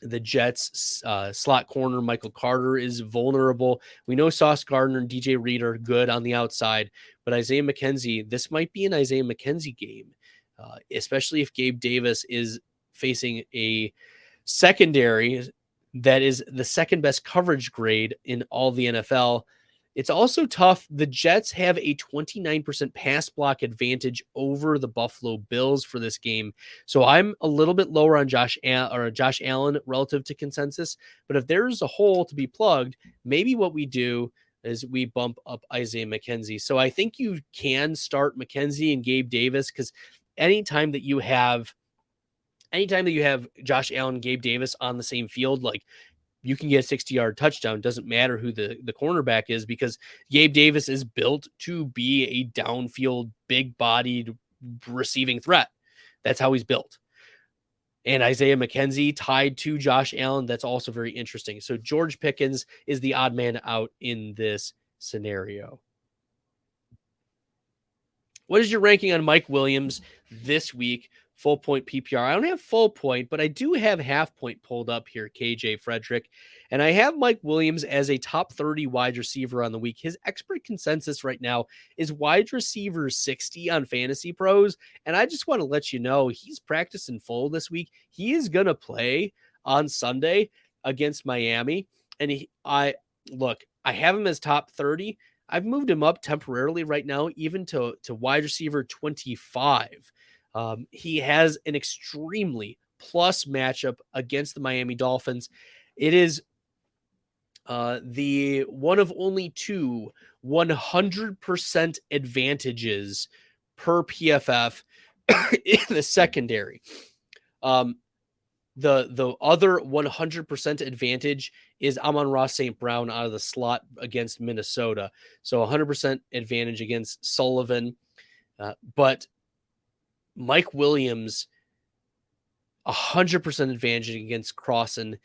The Jets slot corner Michael Carter is vulnerable. We know Sauce Gardner and DJ Reed are good on the outside, but Isaiah McKenzie, this might be an Isaiah McKenzie game, especially if Gabe Davis is facing a secondary that is the second best coverage grade in all the NFL. It's also tough. The Jets have a 29% pass block advantage over the Buffalo Bills for this game. So I'm a little bit lower on Josh Allen relative to consensus. But if there's a hole to be plugged, maybe what we do is we bump up Isaiah McKenzie. So I think you can start McKenzie and Gabe Davis, because anytime that you have Josh Allen, Gabe Davis on the same field, you can get a 60-yard touchdown. Doesn't matter who the cornerback is, because Gabe Davis is built to be a downfield, big-bodied receiving threat. That's how he's built. And Isaiah McKenzie tied to Josh Allen. That's also very interesting. So George Pickens is the odd man out in this scenario. What is your ranking on Mike Williams this week? Full point PPR. I don't have full point, but I do have half point pulled up here, KJ Frederick. And I have Mike Williams as a top 30 wide receiver on the week. His expert consensus right now is wide receiver 60 on Fantasy Pros. And I just want to let you know, he's practicing full this week. He is going to play on Sunday against Miami. And I have him as top 30. I've moved him up temporarily right now, even to wide receiver 25. He has an extremely plus matchup against the Miami Dolphins. It is the one of only two 100% advantages per PFF in the secondary. The other 100% advantage is Amon-Ra St. Brown out of the slot against Minnesota. So 100% advantage against Sullivan. But Mike Williams, 100% advantage against Crossan.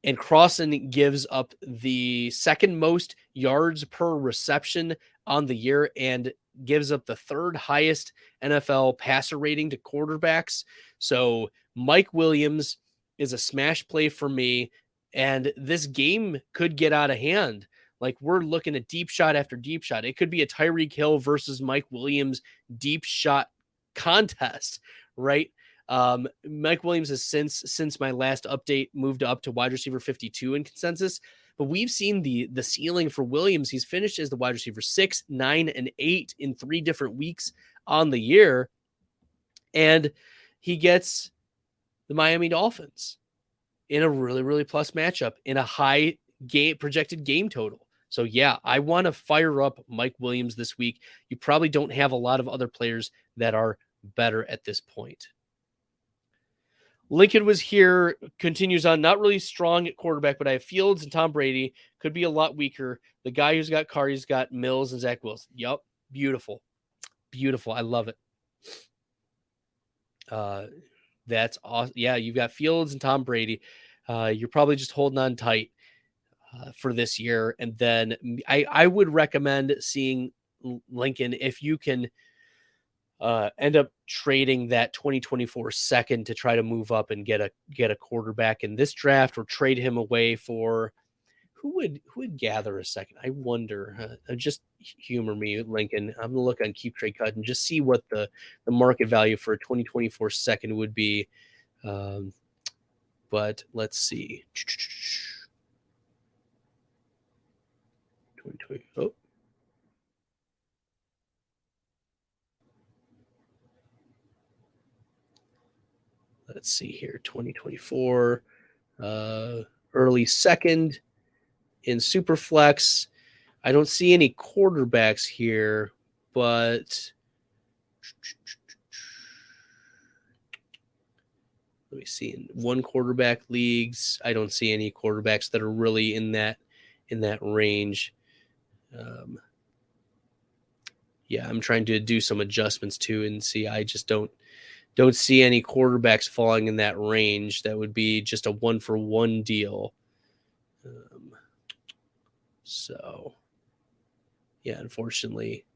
And Crossan gives up the second most yards per reception on the year and gives up the third highest NFL passer rating to quarterbacks. So Mike Williams is a smash play for me. And this game could get out of hand. Like, we're looking at deep shot after deep shot. It could be a Tyreek Hill versus Mike Williams deep shot contest, right? Mike Williams has since my last update moved up to wide receiver 52 in consensus, but we've seen the ceiling for Williams. He's finished as the wide receiver 6, 9, and 8 in 3 different weeks on the year, and he gets the Miami Dolphins in a really, really plus matchup in a high game projected game total. So yeah, I want to fire up Mike Williams this week. You probably don't have a lot of other players that are better at this point. Lincoln was here, continues on, not really strong at quarterback, but I have Fields and Tom Brady. Could be a lot weaker. The guy who's got Carr, he's got Mills and Zach Wilson. Yup. Beautiful. Beautiful. I love it. That's awesome. Yeah, you've got Fields and Tom Brady. You're probably just holding on tight for this year. And then I would recommend seeing Lincoln if you can end up trading that 2024 second to try to move up and get a quarterback in this draft, or trade him away for who would gather a second. I wonder. Just humor me, Lincoln. I'm gonna look on Keep Trade Cut and just see what the market value for a 2024 second would be. But let's see. 2020. Oh. Let's see here. 2024. Early second in Superflex. I don't see any quarterbacks here, but let me see. In one quarterback leagues, I don't see any quarterbacks that are really in that range. Yeah, I'm trying to do some adjustments too and see. I just don't see any quarterbacks falling in that range. That would be just a 1-for-1 deal. So yeah, unfortunately,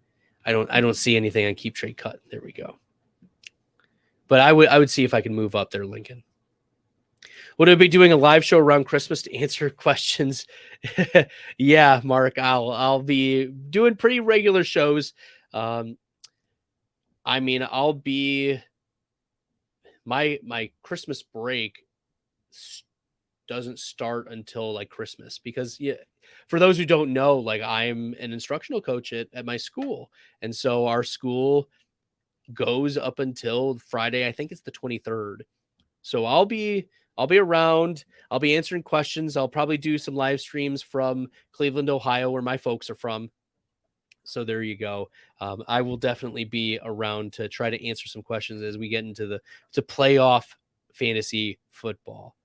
I don't see anything on Keep Trade Cut. There we go. But I would see if I can move up there, Lincoln. Would I be doing a live show around Christmas to answer questions? Yeah, Mark, I'll be doing pretty regular shows. I mean, I'll be my Christmas break doesn't start until like Christmas, because for those who don't know, like, I'm an instructional coach at my school, and so our school goes up until Friday. I think it's the 23rd. So I'll be around. I'll be answering questions. I'll probably do some live streams from Cleveland, Ohio, where my folks are from. So there you go. I will definitely be around to try to answer some questions as we get into the playoff fantasy football.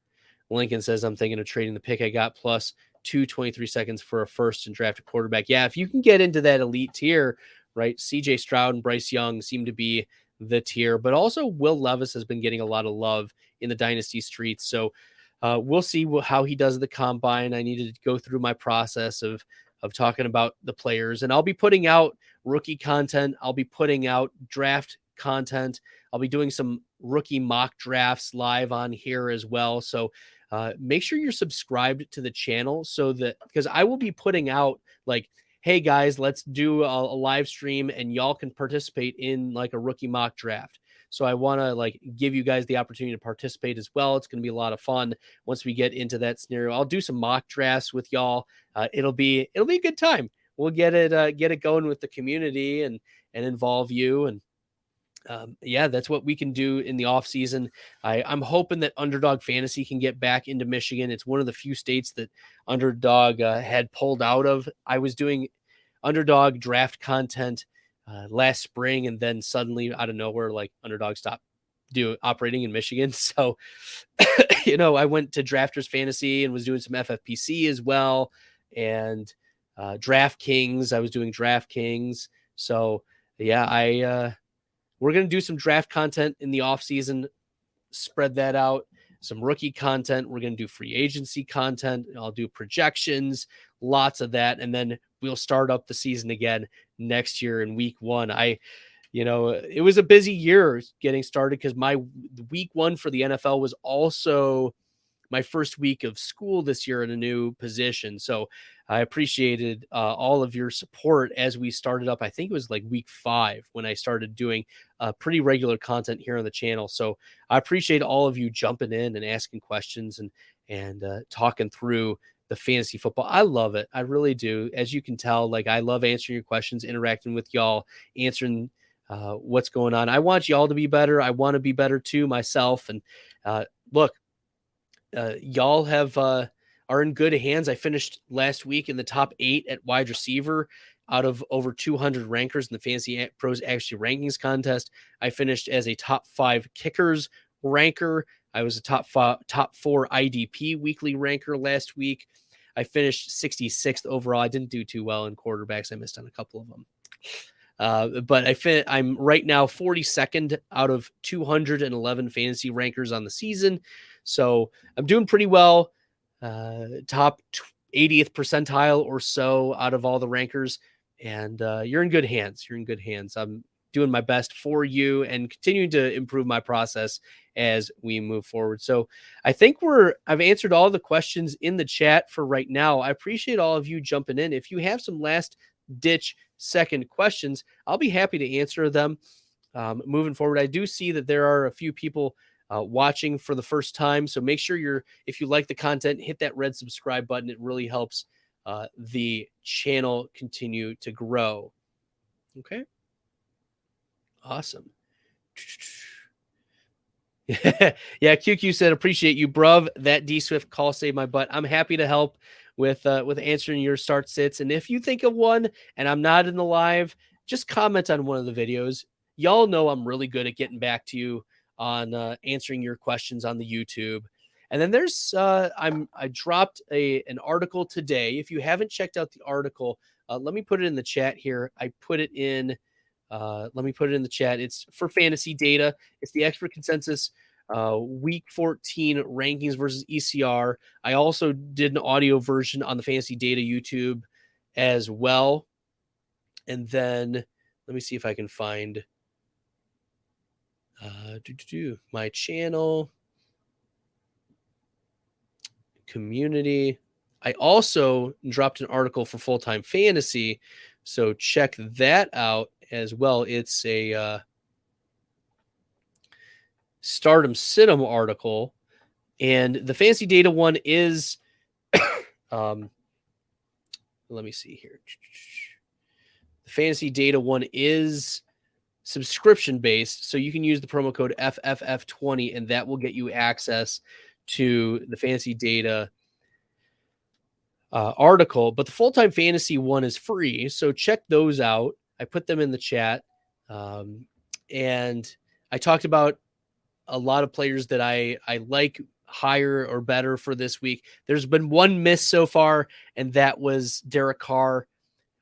Lincoln says, I'm thinking of trading the pick I got plus 223 seconds for a first and draft a quarterback. Yeah, if you can get into that elite tier, right? CJ Stroud and Bryce Young seem to be the tier, but also Will Levis has been getting a lot of love in the dynasty streets. So we'll see how he does at the combine. I needed to go through my process of talking about the players, and I'll be putting out rookie content. I'll be putting out draft content. I'll be doing some rookie mock drafts live on here as well. So make sure you're subscribed to the channel so that, because I will be putting out like, hey guys, let's do a live stream and y'all can participate in like a rookie mock draft. So I want to like give you guys the opportunity to participate as well. It's going to be a lot of fun once we get into that scenario. I'll do some mock drafts with y'all. It'll be a good time. We'll get it going with the community and involve you. And yeah, that's what we can do in the off season. I'm hoping that Underdog Fantasy can get back into Michigan. It's one of the few states that Underdog had pulled out of. I was doing Underdog draft content last spring, and then suddenly out of nowhere, like Underdog stopped operating in Michigan. So, I went to Drafters Fantasy and was doing some FFPC as well, and DraftKings. I was doing DraftKings. So yeah, we're going to do some draft content in the off season, spread that out, some rookie content. We're going to do free agency content. I'll do projections, lots of that. And then we'll start up the season again next year in week 1. It was a busy year getting started because my week 1 for the NFL was also my first week of school this year in a new position. So I appreciated all of your support as we started up. I think it was like week 5 when I started doing pretty regular content here on the channel. So I appreciate all of you jumping in and asking questions and talking through the fantasy football. I love it. I really do. As you can tell, like I love answering your questions, interacting with y'all, answering what's going on. I want y'all to be better. I want to be better too myself. And look, y'all are in good hands. I finished last week in the top 8 at wide receiver out of over 200 rankers in the Fantasy Pros Actually Rankings contest. I finished as a top 5 kickers ranker. I was a top 4 IDP weekly ranker last week. I finished 66th overall. I didn't do too well in quarterbacks. I missed on a couple of them. But I'm right now 42nd out of 211 fantasy rankers on the season. So I'm doing pretty well. Top 80th percentile or so out of all the rankers. And you're in good hands. You're in good hands. I'm doing my best for you and continuing to improve my process as we move forward. So I think I've answered all the questions in the chat for right now. I appreciate all of you jumping in. If you have some last ditch second questions, I'll be happy to answer them moving forward. I do see that there are a few people watching for the first time. So make sure if you like the content, hit that red subscribe button. It really helps the channel continue to grow. Okay. Awesome. Yeah, QQ said, appreciate you, bruv. That D Swift call saved my butt. I'm happy to help with answering your start sits. And if you think of one and I'm not in the live, just comment on one of the videos. Y'all know I'm really good at getting back to you on answering your questions on the YouTube. And then there's I dropped an article today. If you haven't checked out the article, let me put it in the chat here. I put it in. Let me put it in the chat. It's for fantasy data. It's the expert consensus week 14 rankings versus ECR. I also did an audio version on the fantasy data YouTube as well. And then let me see if I can find my channel, community. I also dropped an article for full-time fantasy. So check that out as well. It's a Stardom Cinema article, and the fantasy data one is let me see here. The fantasy data one is subscription based, so you can use the promo code FFF20 and that will get you access to the fantasy data article. But the full-time fantasy one is free, so check those out. I put them in the chat, and I talked about a lot of players that I like higher or better for this week. There's been one miss so far, and that was Derek Carr.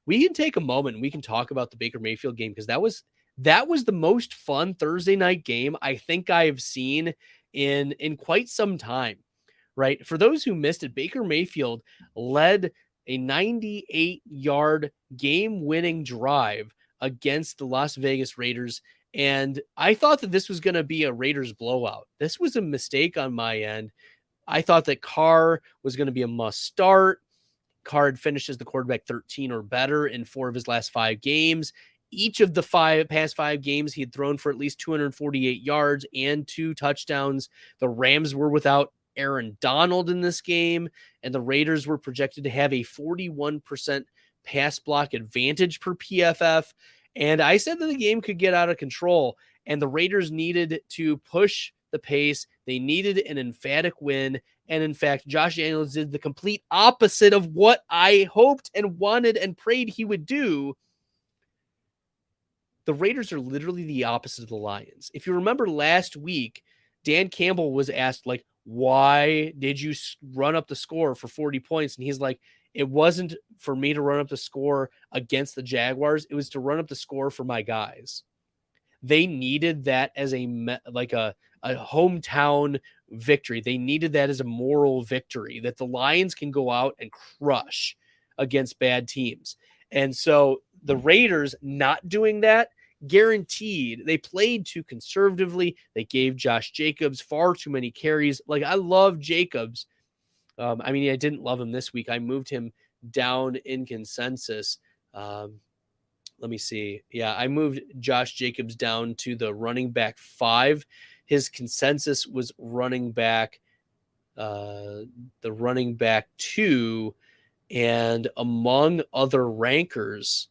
We can take a moment and we can talk about the Baker Mayfield game, because that was the most fun Thursday night game I think I've seen in quite some time, right? For those who missed it, Baker Mayfield led a 98-yard game-winning drive against the Las Vegas Raiders, and I thought that this was going to be a Raiders blowout. This was a mistake on my end. I thought that Carr was going to be a must start. Carr had finished as the quarterback 13 or better in 4 of his last 5 games. Each of the past 5 games, he had thrown for at least 248 yards and 2 touchdowns. The Rams were without Aaron Donald in this game, and the Raiders were projected to have a 41% pass block advantage per PFF. And I said that the game could get out of control, and the Raiders needed to push the pace. They needed an emphatic win. And in fact, Josh Daniels did the complete opposite of what I hoped and wanted and prayed he would do. The Raiders are literally the opposite of the Lions. If you remember last week, Dan Campbell was asked, like, why did you run up the score for 40 points? And he's like, it wasn't for me to run up the score against the Jaguars. It was to run up the score for my guys. They needed that as a hometown victory. They needed that as a moral victory that the Lions can go out and crush against bad teams. And so the Raiders not doing that, guaranteed. They played too conservatively. They gave Josh Jacobs far too many carries. Like, I love Jacobs. I didn't love him this week. I moved him down in consensus. Let me see. Yeah, I moved Josh Jacobs down to the running back 5. His consensus was running back, the running back 2, and among other rankers,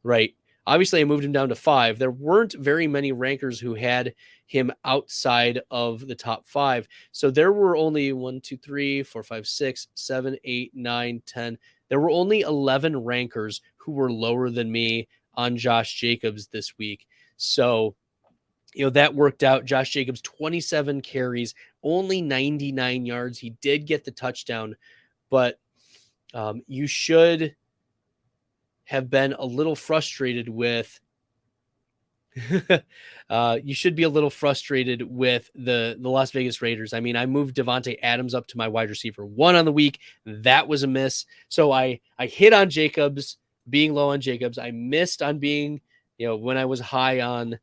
right? Obviously, I moved him down to 5. There weren't very many rankers who had him outside of the top 5. So there were only 1, 2, 3, 4, 5, 6, 7, 8, 9, 10. There were only 11 rankers who were lower than me on Josh Jacobs this week. So, that worked out. Josh Jacobs, 27 carries, only 99 yards. He did get the touchdown, but you should have been a little frustrated with you should be a little frustrated with the Las Vegas Raiders. I mean, I moved Devontae Adams up to my wide receiver 1 on the week. That was a miss. So I hit on Jacobs, being low on Jacobs. I missed on being, when I was high on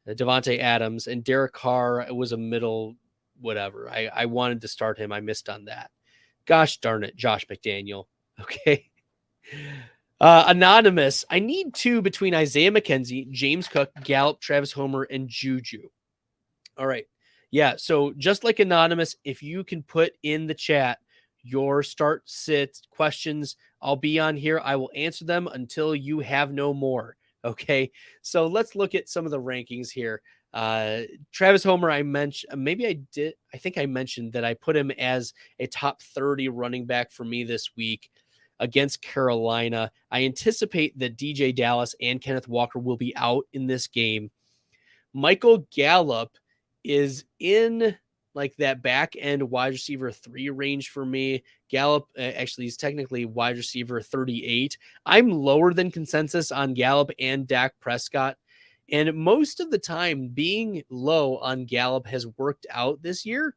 Devontae Adams, and Derek Carr was a middle whatever. I wanted to start him. I missed on that. Gosh darn it, Josh McDaniel. Okay. Anonymous, I need 2 between Isaiah McKenzie, James Cook, Gallup, Travis Homer, and Juju. All right. Yeah, so just like Anonymous, if you can put in the chat your start, sit questions, I'll be on here. I will answer them until you have no more. Okay, so let's look at some of the rankings here. Travis Homer, I mentioned, I think I mentioned that I put him as a top 30 running back for me this week against Carolina. I anticipate that DeeJay Dallas and Kenneth Walker will be out in this game. Michael Gallup is in like that back end wide receiver 3 range for me. Gallup actually is technically wide receiver 38. I'm lower than consensus on Gallup and Dak Prescott. And most of the time being low on Gallup has worked out this year,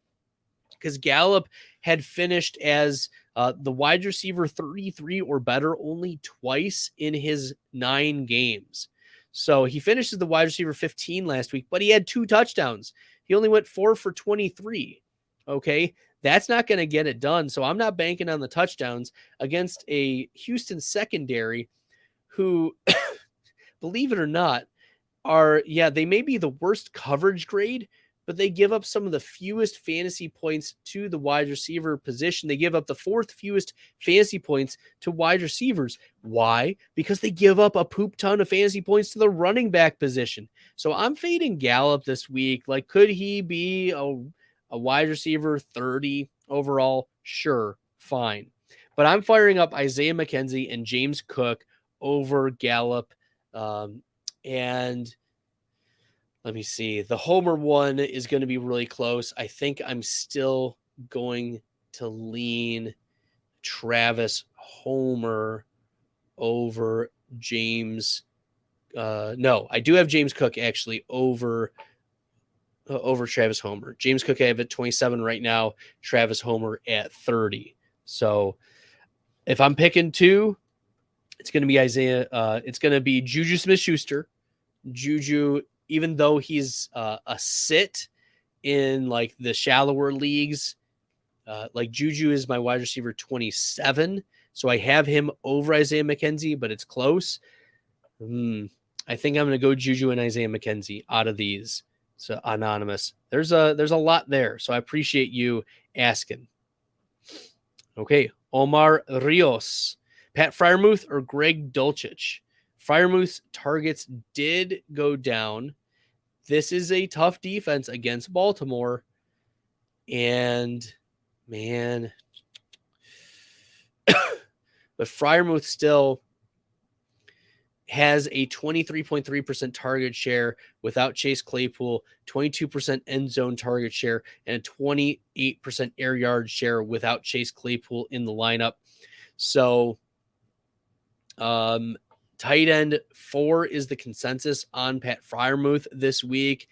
because Gallup had finished as the wide receiver 33 or better only twice in his 9 games. So he finished as the wide receiver 15 last week, but he had 2 touchdowns. He only went 4 for 23. Okay, that's not going to get it done. So I'm not banking on the touchdowns against a Houston secondary who, believe it or not, they may be the worst coverage grade, but they give up some of the fewest fantasy points to the wide receiver position. They give up the 4th fewest fantasy points to wide receivers. Why? Because they give up a poop ton of fantasy points to the running back position. So I'm fading Gallup this week. Like, could he be a wide receiver 30 overall? Sure, fine. But I'm firing up Isaiah McKenzie and James Cook over Gallup. And Let me see. The Homer one is going to be really close. I think I'm still going to lean Travis Homer over James. No, I do have James Cook actually over Travis Homer. James Cook I have at 27 right now. Travis Homer at 30. So if I'm picking two, it's going to be it's going to be Juju Smith-Schuster. Juju, even though he's a sit in like the shallower leagues, like Juju is my wide receiver 27. So I have him over Isaiah McKenzie, but it's close. I think I'm going to go Juju and Isaiah McKenzie out of these. So anonymous. There's a lot there. So I appreciate you asking. Okay. Omar Rios, Pat Freiermuth or Greg Dulcich? Freiermuth's targets did go down. This is a tough defense against Baltimore. And man, but Freiermuth still has a 23.3% target share without Chase Claypool, 22% end zone target share, and a 28% air yard share without Chase Claypool in the lineup. So, tight end 4 is the consensus on Pat Freiermuth this week.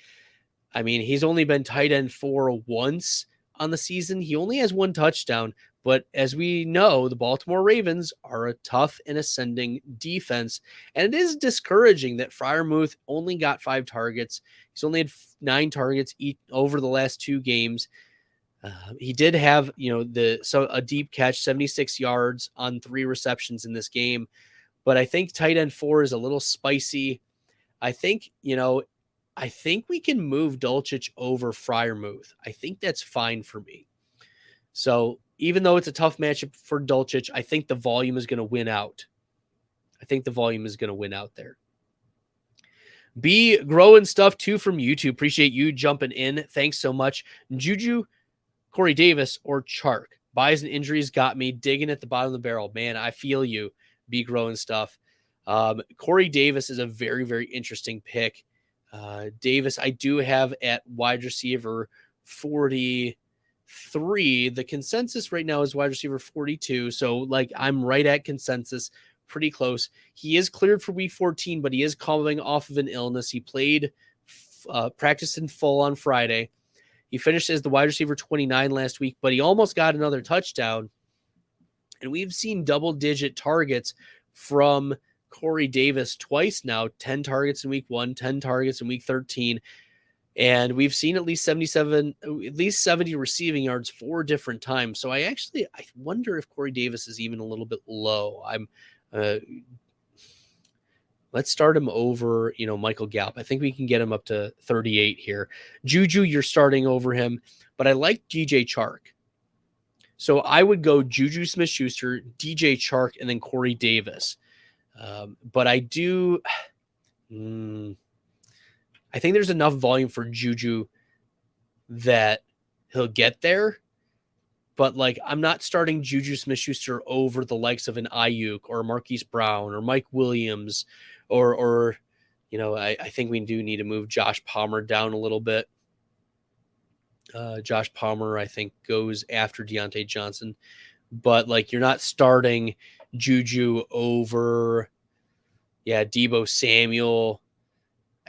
I mean, he's only been tight end 4 once on the season. He only has 1 touchdown. But as we know, the Baltimore Ravens are a tough and ascending defense. And it is discouraging that Freiermuth only got 5 targets. He's only had 9 targets over the last 2 games. He did have, a deep catch, 76 yards on 3 receptions in this game. But I think tight end 4 is a little spicy. I think we can move Dulcich over Freiermuth. I think that's fine for me. So even though it's a tough matchup for Dulcich, I think the volume is going to win out. There. B, growing stuff too from YouTube. Appreciate you jumping in. Thanks so much. Juju, Corey Davis, or Chark? Buys and injuries got me digging at the bottom of the barrel. Man, I feel you. B, growing stuff. Corey Davis is a very, very interesting pick. Davis, I do have at wide receiver 43. The consensus right now is wide receiver 42. So I'm right at consensus, pretty close. He is cleared for week 14, but he is coming off of an illness. He practiced in full on Friday. He finished as the wide receiver 29 last week, but he almost got another touchdown. And we've seen double-digit targets from Corey Davis twice now, 10 targets in week 1, 10 targets in week 13. And we've seen at least 70 receiving yards 4 different times. So I wonder if Corey Davis is even a little bit low. Let's start him over, Michael Gallup. I think we can get him up to 38 here. Juju, you're starting over him, but I like DeeJay Chark. So I would go Juju Smith-Schuster, DeeJay Chark, and then Corey Davis. But I do... I think there's enough volume for Juju that he'll get there. But I'm not starting Juju Smith-Schuster over the likes of an Ayuk or Marquise Brown or Mike Williams or I think we do need to move Josh Palmer down a little bit. Josh Palmer, I think, goes after Deontay Johnson. But you're not starting Juju over, Deebo Samuel.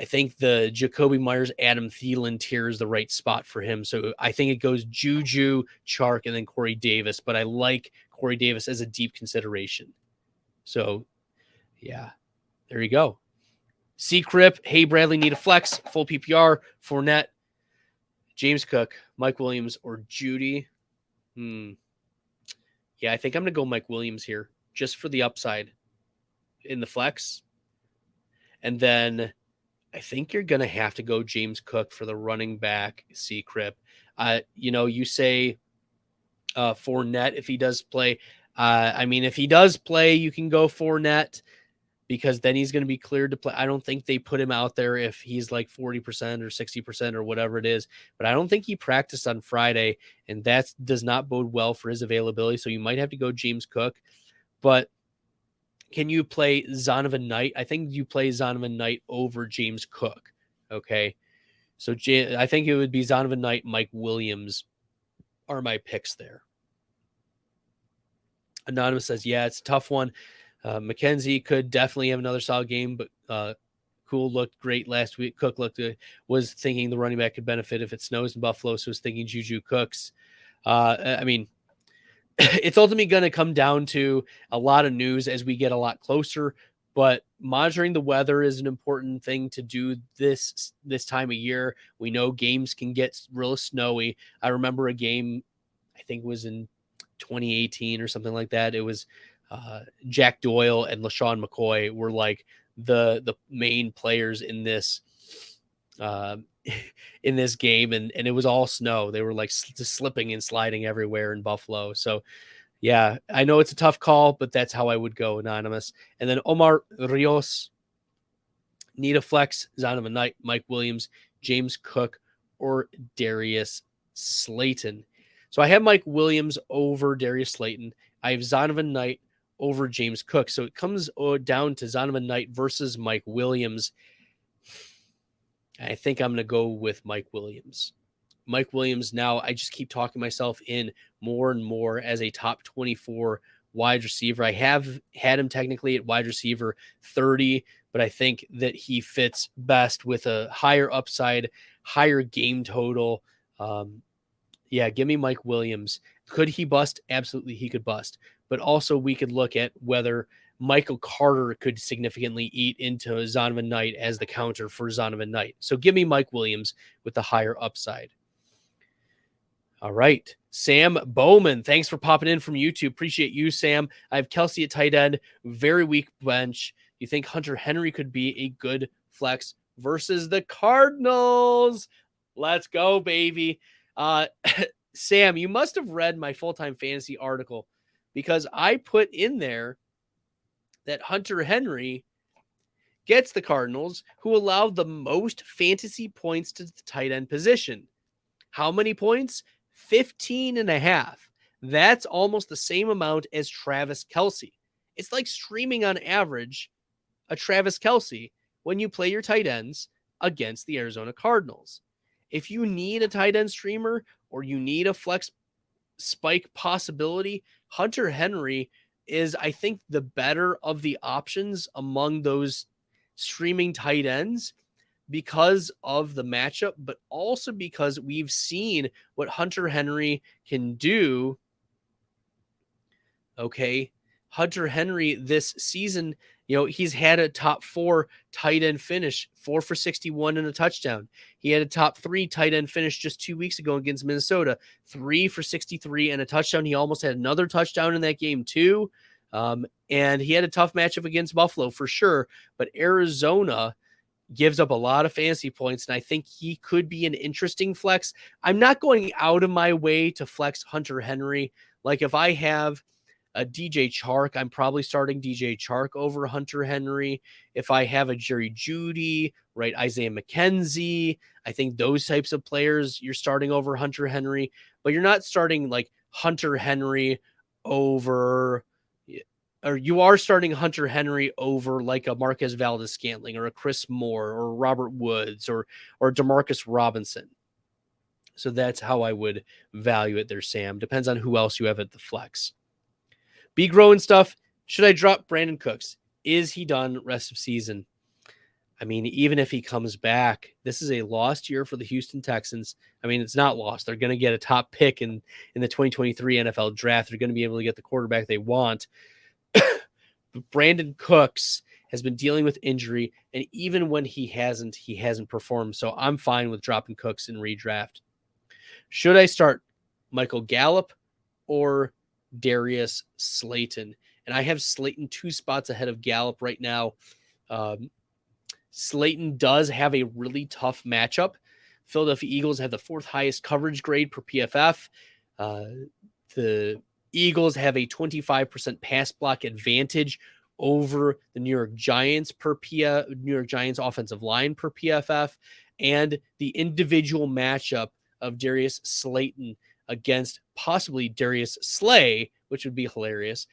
I think the Jacoby Myers, Adam Thielen tier is the right spot for him. So I think it goes Juju, Chark, and then Corey Davis. But I like Corey Davis as a deep consideration. So, there you go. C-Crip, hey, Bradley, need a flex, full PPR, Fournette, James Cook, Mike Williams, or Judy. I think I'm going to go Mike Williams here just for the upside in the flex. And then I think you're going to have to go James Cook for the running back C-Crip. You say Fournette if he does play. If he does play, you can go Fournette because then he's going to be cleared to play. I don't think they put him out there if he's 40% or 60% or whatever it is. But I don't think he practiced on Friday, and that does not bode well for his availability. So you might have to go James Cook. But can you play Zonovan Knight? I think you play Zonovan Knight over James Cook. Okay. So I think it would be Zonovan Knight, Mike Williams are my picks there. Anonymous says, yeah, it's a tough one. McKenzie could definitely have another solid game, but Cool looked great last week. Cook looked good. Was thinking the running back could benefit if it snows in Buffalo, so was thinking Juju Cooks. I mean, it's ultimately going to come down to a lot of news as we get a lot closer, but monitoring the weather is an important thing to do this time of year. We know games can get real snowy. I remember a game, I think it was in 2018 or something like that. It was Jack Doyle and LaShawn McCoy were like the main players in this game, and it was all snow. They were like just slipping and sliding everywhere in Buffalo. So yeah, I know it's a tough call, but that's how I would go, Anonymous. And then Omar Rios, need a flex, Zonovan Knight, Mike Williams, James Cook, or Darius Slayton. So I have Mike Williams over Darius Slayton. I have Zonovan Knight over James Cook. So it comes down to Zonovan Knight versus Mike Williams. I think I'm going to go with Mike Williams. Mike Williams, now I just keep talking myself in more and more as a top 24 wide receiver. I have had him technically at wide receiver 30, but I think that he fits best with a higher upside, higher game total. Yeah, give me Mike Williams. Could he bust? Absolutely, he could bust. But also we could look at whether Michael Carter could significantly eat into Zonovan Knight as the counter for Zonovan Knight. So give me Mike Williams with the higher upside. All right. Sam Bowman, thanks for popping in from YouTube. Appreciate you, Sam. I have Kelsey at tight end, very weak bench. You think Hunter Henry could be a good flex versus the Cardinals? Let's go, baby. Sam, you must have read my full-time fantasy article because I put in there that Hunter Henry gets the Cardinals, who allowed the most fantasy points to the tight end position. How many points? 15.5. That's almost the same amount as Travis Kelce. It's like streaming on average a Travis Kelce when you play your tight ends against the Arizona Cardinals. If you need a tight end streamer or you need a flex spike possibility, Hunter Henry is, I think, the better of the options among those streaming tight ends because of the matchup, but also because we've seen what Hunter Henry can do. Okay. Hunter Henry this season, he's had a top 4 tight end finish, 4 for 61 and a touchdown. He had a top 3 tight end finish just 2 weeks ago against Minnesota, 3 for 63 and a touchdown. He almost had another touchdown in that game too. And he had a tough matchup against Buffalo for sure, but Arizona gives up a lot of fantasy points, and I think he could be an interesting flex. I'm not going out of my way to flex Hunter Henry. Like if I have a DeeJay Chark, I'm probably starting DeeJay Chark over Hunter Henry. If I have a Jerry Jeudy, right, Isaiah McKenzie, I think those types of players you're starting over Hunter Henry, but you're not starting like Hunter Henry over, or you are starting Hunter Henry over like a Marquez Valdes-Scantling or a Chris Moore or Robert Woods or Demarcus Robinson. So that's how I would value it there, Sam. Depends on who else you have at the flex. Be growing stuff. Should I drop Brandon Cooks? Is he done rest of season? I mean, even if he comes back, this is a lost year for the Houston Texans. I mean, it's not lost. They're going to get a top pick in the 2023 NFL draft. They're going to be able to get the quarterback they want. But Brandon Cooks has been dealing with injury, and even when he hasn't performed. So I'm fine with dropping Cooks in redraft. Should I start Michael Gallup or Darius Slayton? And I have Slayton 2 spots ahead of Gallup right now. Slayton does have a really tough matchup. Philadelphia Eagles have the 4th highest coverage grade per PFF. The Eagles have a 25% pass block advantage over the New York Giants New York Giants offensive line per PFF, and the individual matchup of Darius Slayton against possibly Darius Slay, which would be hilarious.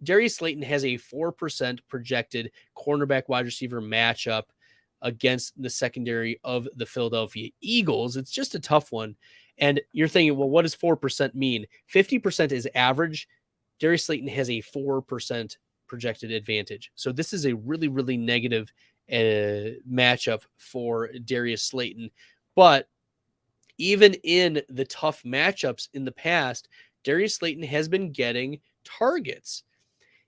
Darius Slayton has a 4% projected cornerback wide receiver matchup against the secondary of the Philadelphia Eagles. It's just a tough one. And you're thinking, well, what does 4% mean? 50% is average. Darius Slayton has a 4% projected advantage. So this is a really, really negative matchup for Darius Slayton. But even in the tough matchups in the past, Darius Slayton has been getting targets.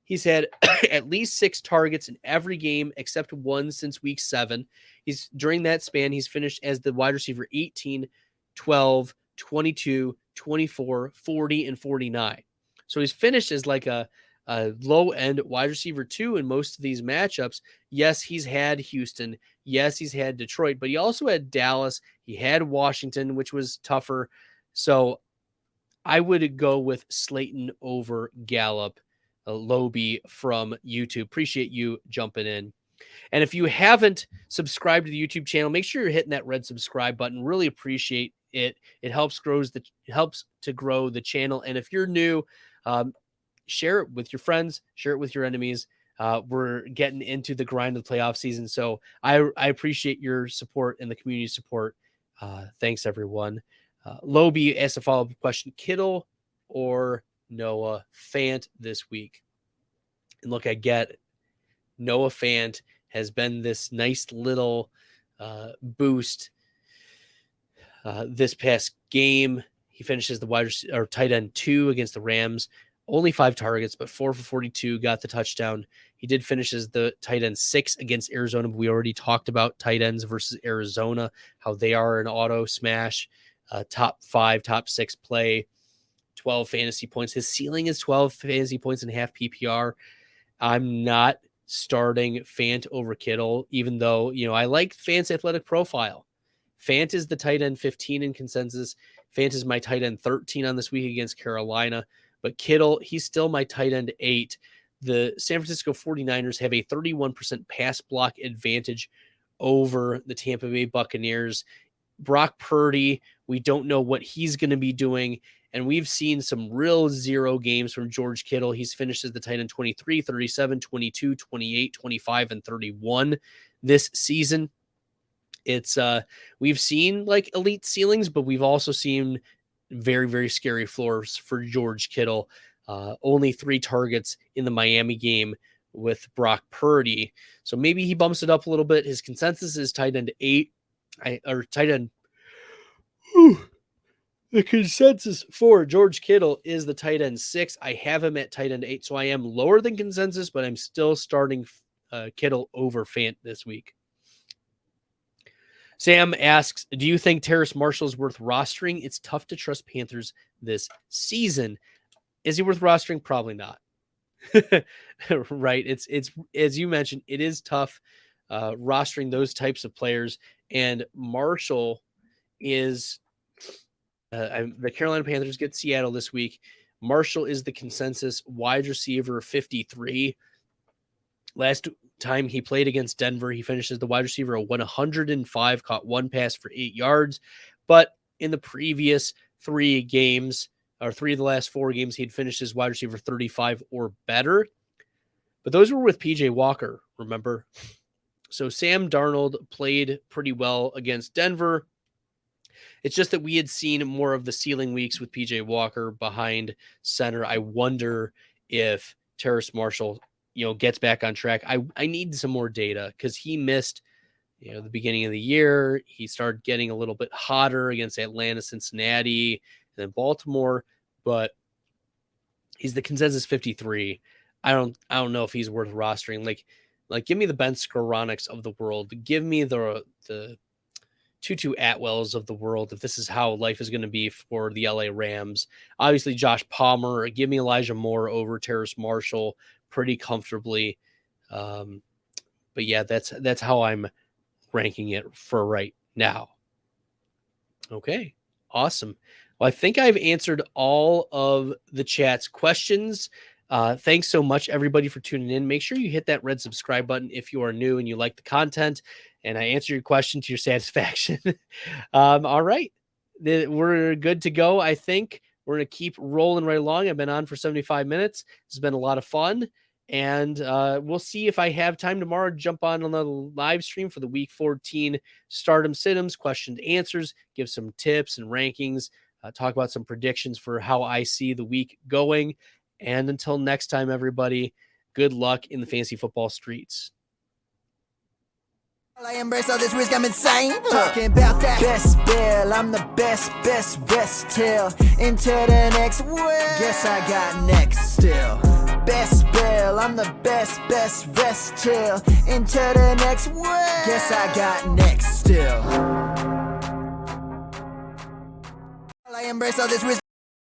He's had at least 6 targets in every game except one since week 7. During that span, he's finished as the wide receiver 18, 12, 22, 24, 40, and 49. So he's finished as like a low-end wide receiver 2 in most of these matchups. Yes, he's had Houston. Yes, he's had Detroit, but he also had Dallas. He had Washington, which was tougher. So I would go with Slayton over Gallup. Lobe from YouTube. Appreciate you jumping in. And if you haven't subscribed to the YouTube channel, make sure you're hitting that red subscribe button. Really appreciate it. It helps to grow the channel. And if you're new, share it with your friends, share it with your enemies. We're getting into the grind of the playoff season. So I appreciate your support and the community support. Thanks, everyone. Lobe asked a follow-up question: Kittle or Noah Fant this week? And look, I get it. Noah Fant has been this nice little boost this past game. He finishes the tight end 2 against the Rams. Only 5 targets, but 4 for 42, got the touchdown. He did finish as the tight end 6 against Arizona. But we already talked about tight ends versus Arizona, how they are an auto smash, top 5, top 6 play, 12 fantasy points. His ceiling is 12 fantasy points and half PPR. I'm not starting Fant over Kittle, even though, I like Fant's athletic profile. Fant is the tight end 15 in consensus. Fant is my tight end 13 on this week against Carolina. But Kittle, he's still my tight end 8. The San Francisco 49ers have a 31% pass block advantage over the Tampa Bay Buccaneers. Brock Purdy, we don't know what he's going to be doing. And we've seen some real zero games from George Kittle. He's finished as the tight end 23, 37, 22, 28, 25, and 31 this season. It's we've seen like elite ceilings, but we've also seen very, very scary floors for George Kittle. Only 3 targets in the Miami game with Brock Purdy. So maybe he bumps it up a little bit. His consensus is tight end 8 or tight end. The consensus for George Kittle is the tight end 6. I have him at tight end 8, so I am lower than consensus, but I'm still starting Kittle over Fant this week. Sam asks, do you think Terrace Marshall is worth rostering? It's tough to trust Panthers this season. Is he worth rostering? Probably not. Right. It's as you mentioned, it is tough rostering those types of players. And Marshall is the Carolina Panthers get Seattle this week. Marshall is the consensus wide receiver 53. Last time he played against Denver, he finishes the wide receiver 105, caught 1 pass for 8 yards. But in the previous 3 games, or 3 of the last 4 games, he'd finished as wide receiver 35 or better. But those were with PJ Walker, remember? So Sam Darnold played pretty well against Denver. It's just that we had seen more of the ceiling weeks with PJ Walker behind center. I wonder if Terrace Marshall, gets back on track. I need some more data because he missed, the beginning of the year. He started getting a little bit hotter against Atlanta, Cincinnati, and then Baltimore, but he's the consensus 53. I don't know if he's worth rostering. Like give me the Ben Skoronix of the world. Give me the Tutu Atwells of the world, if this is how life is going to be for the LA Rams. Obviously, Josh Palmer. Give me Elijah Moore over Terrace Marshall pretty comfortably. But yeah, that's how I'm ranking it for right now. Okay, awesome. Well, I think I've answered all of the chat's questions. Thanks so much, everybody, for tuning in. Make sure you hit that red subscribe button if you are new and you like the content, and I answer your question to your satisfaction. All right. We're good to go, I think. We're going to keep rolling right along. I've been on for 75 minutes. It's been a lot of fun. And we'll see if I have time tomorrow to jump on the live stream for the Week 14 Stardom Sit-ems, questions, answers, give some tips and rankings, talk about some predictions for how I see the week going. And until next time, everybody, good luck in the fantasy football streets. I embrace all this risk, I'm insane. Talking about that best bill, I'm the best till into the next world. Guess I got next still. Best bill, I'm the best till into the next world. Guess I got next still. I embrace all this risk.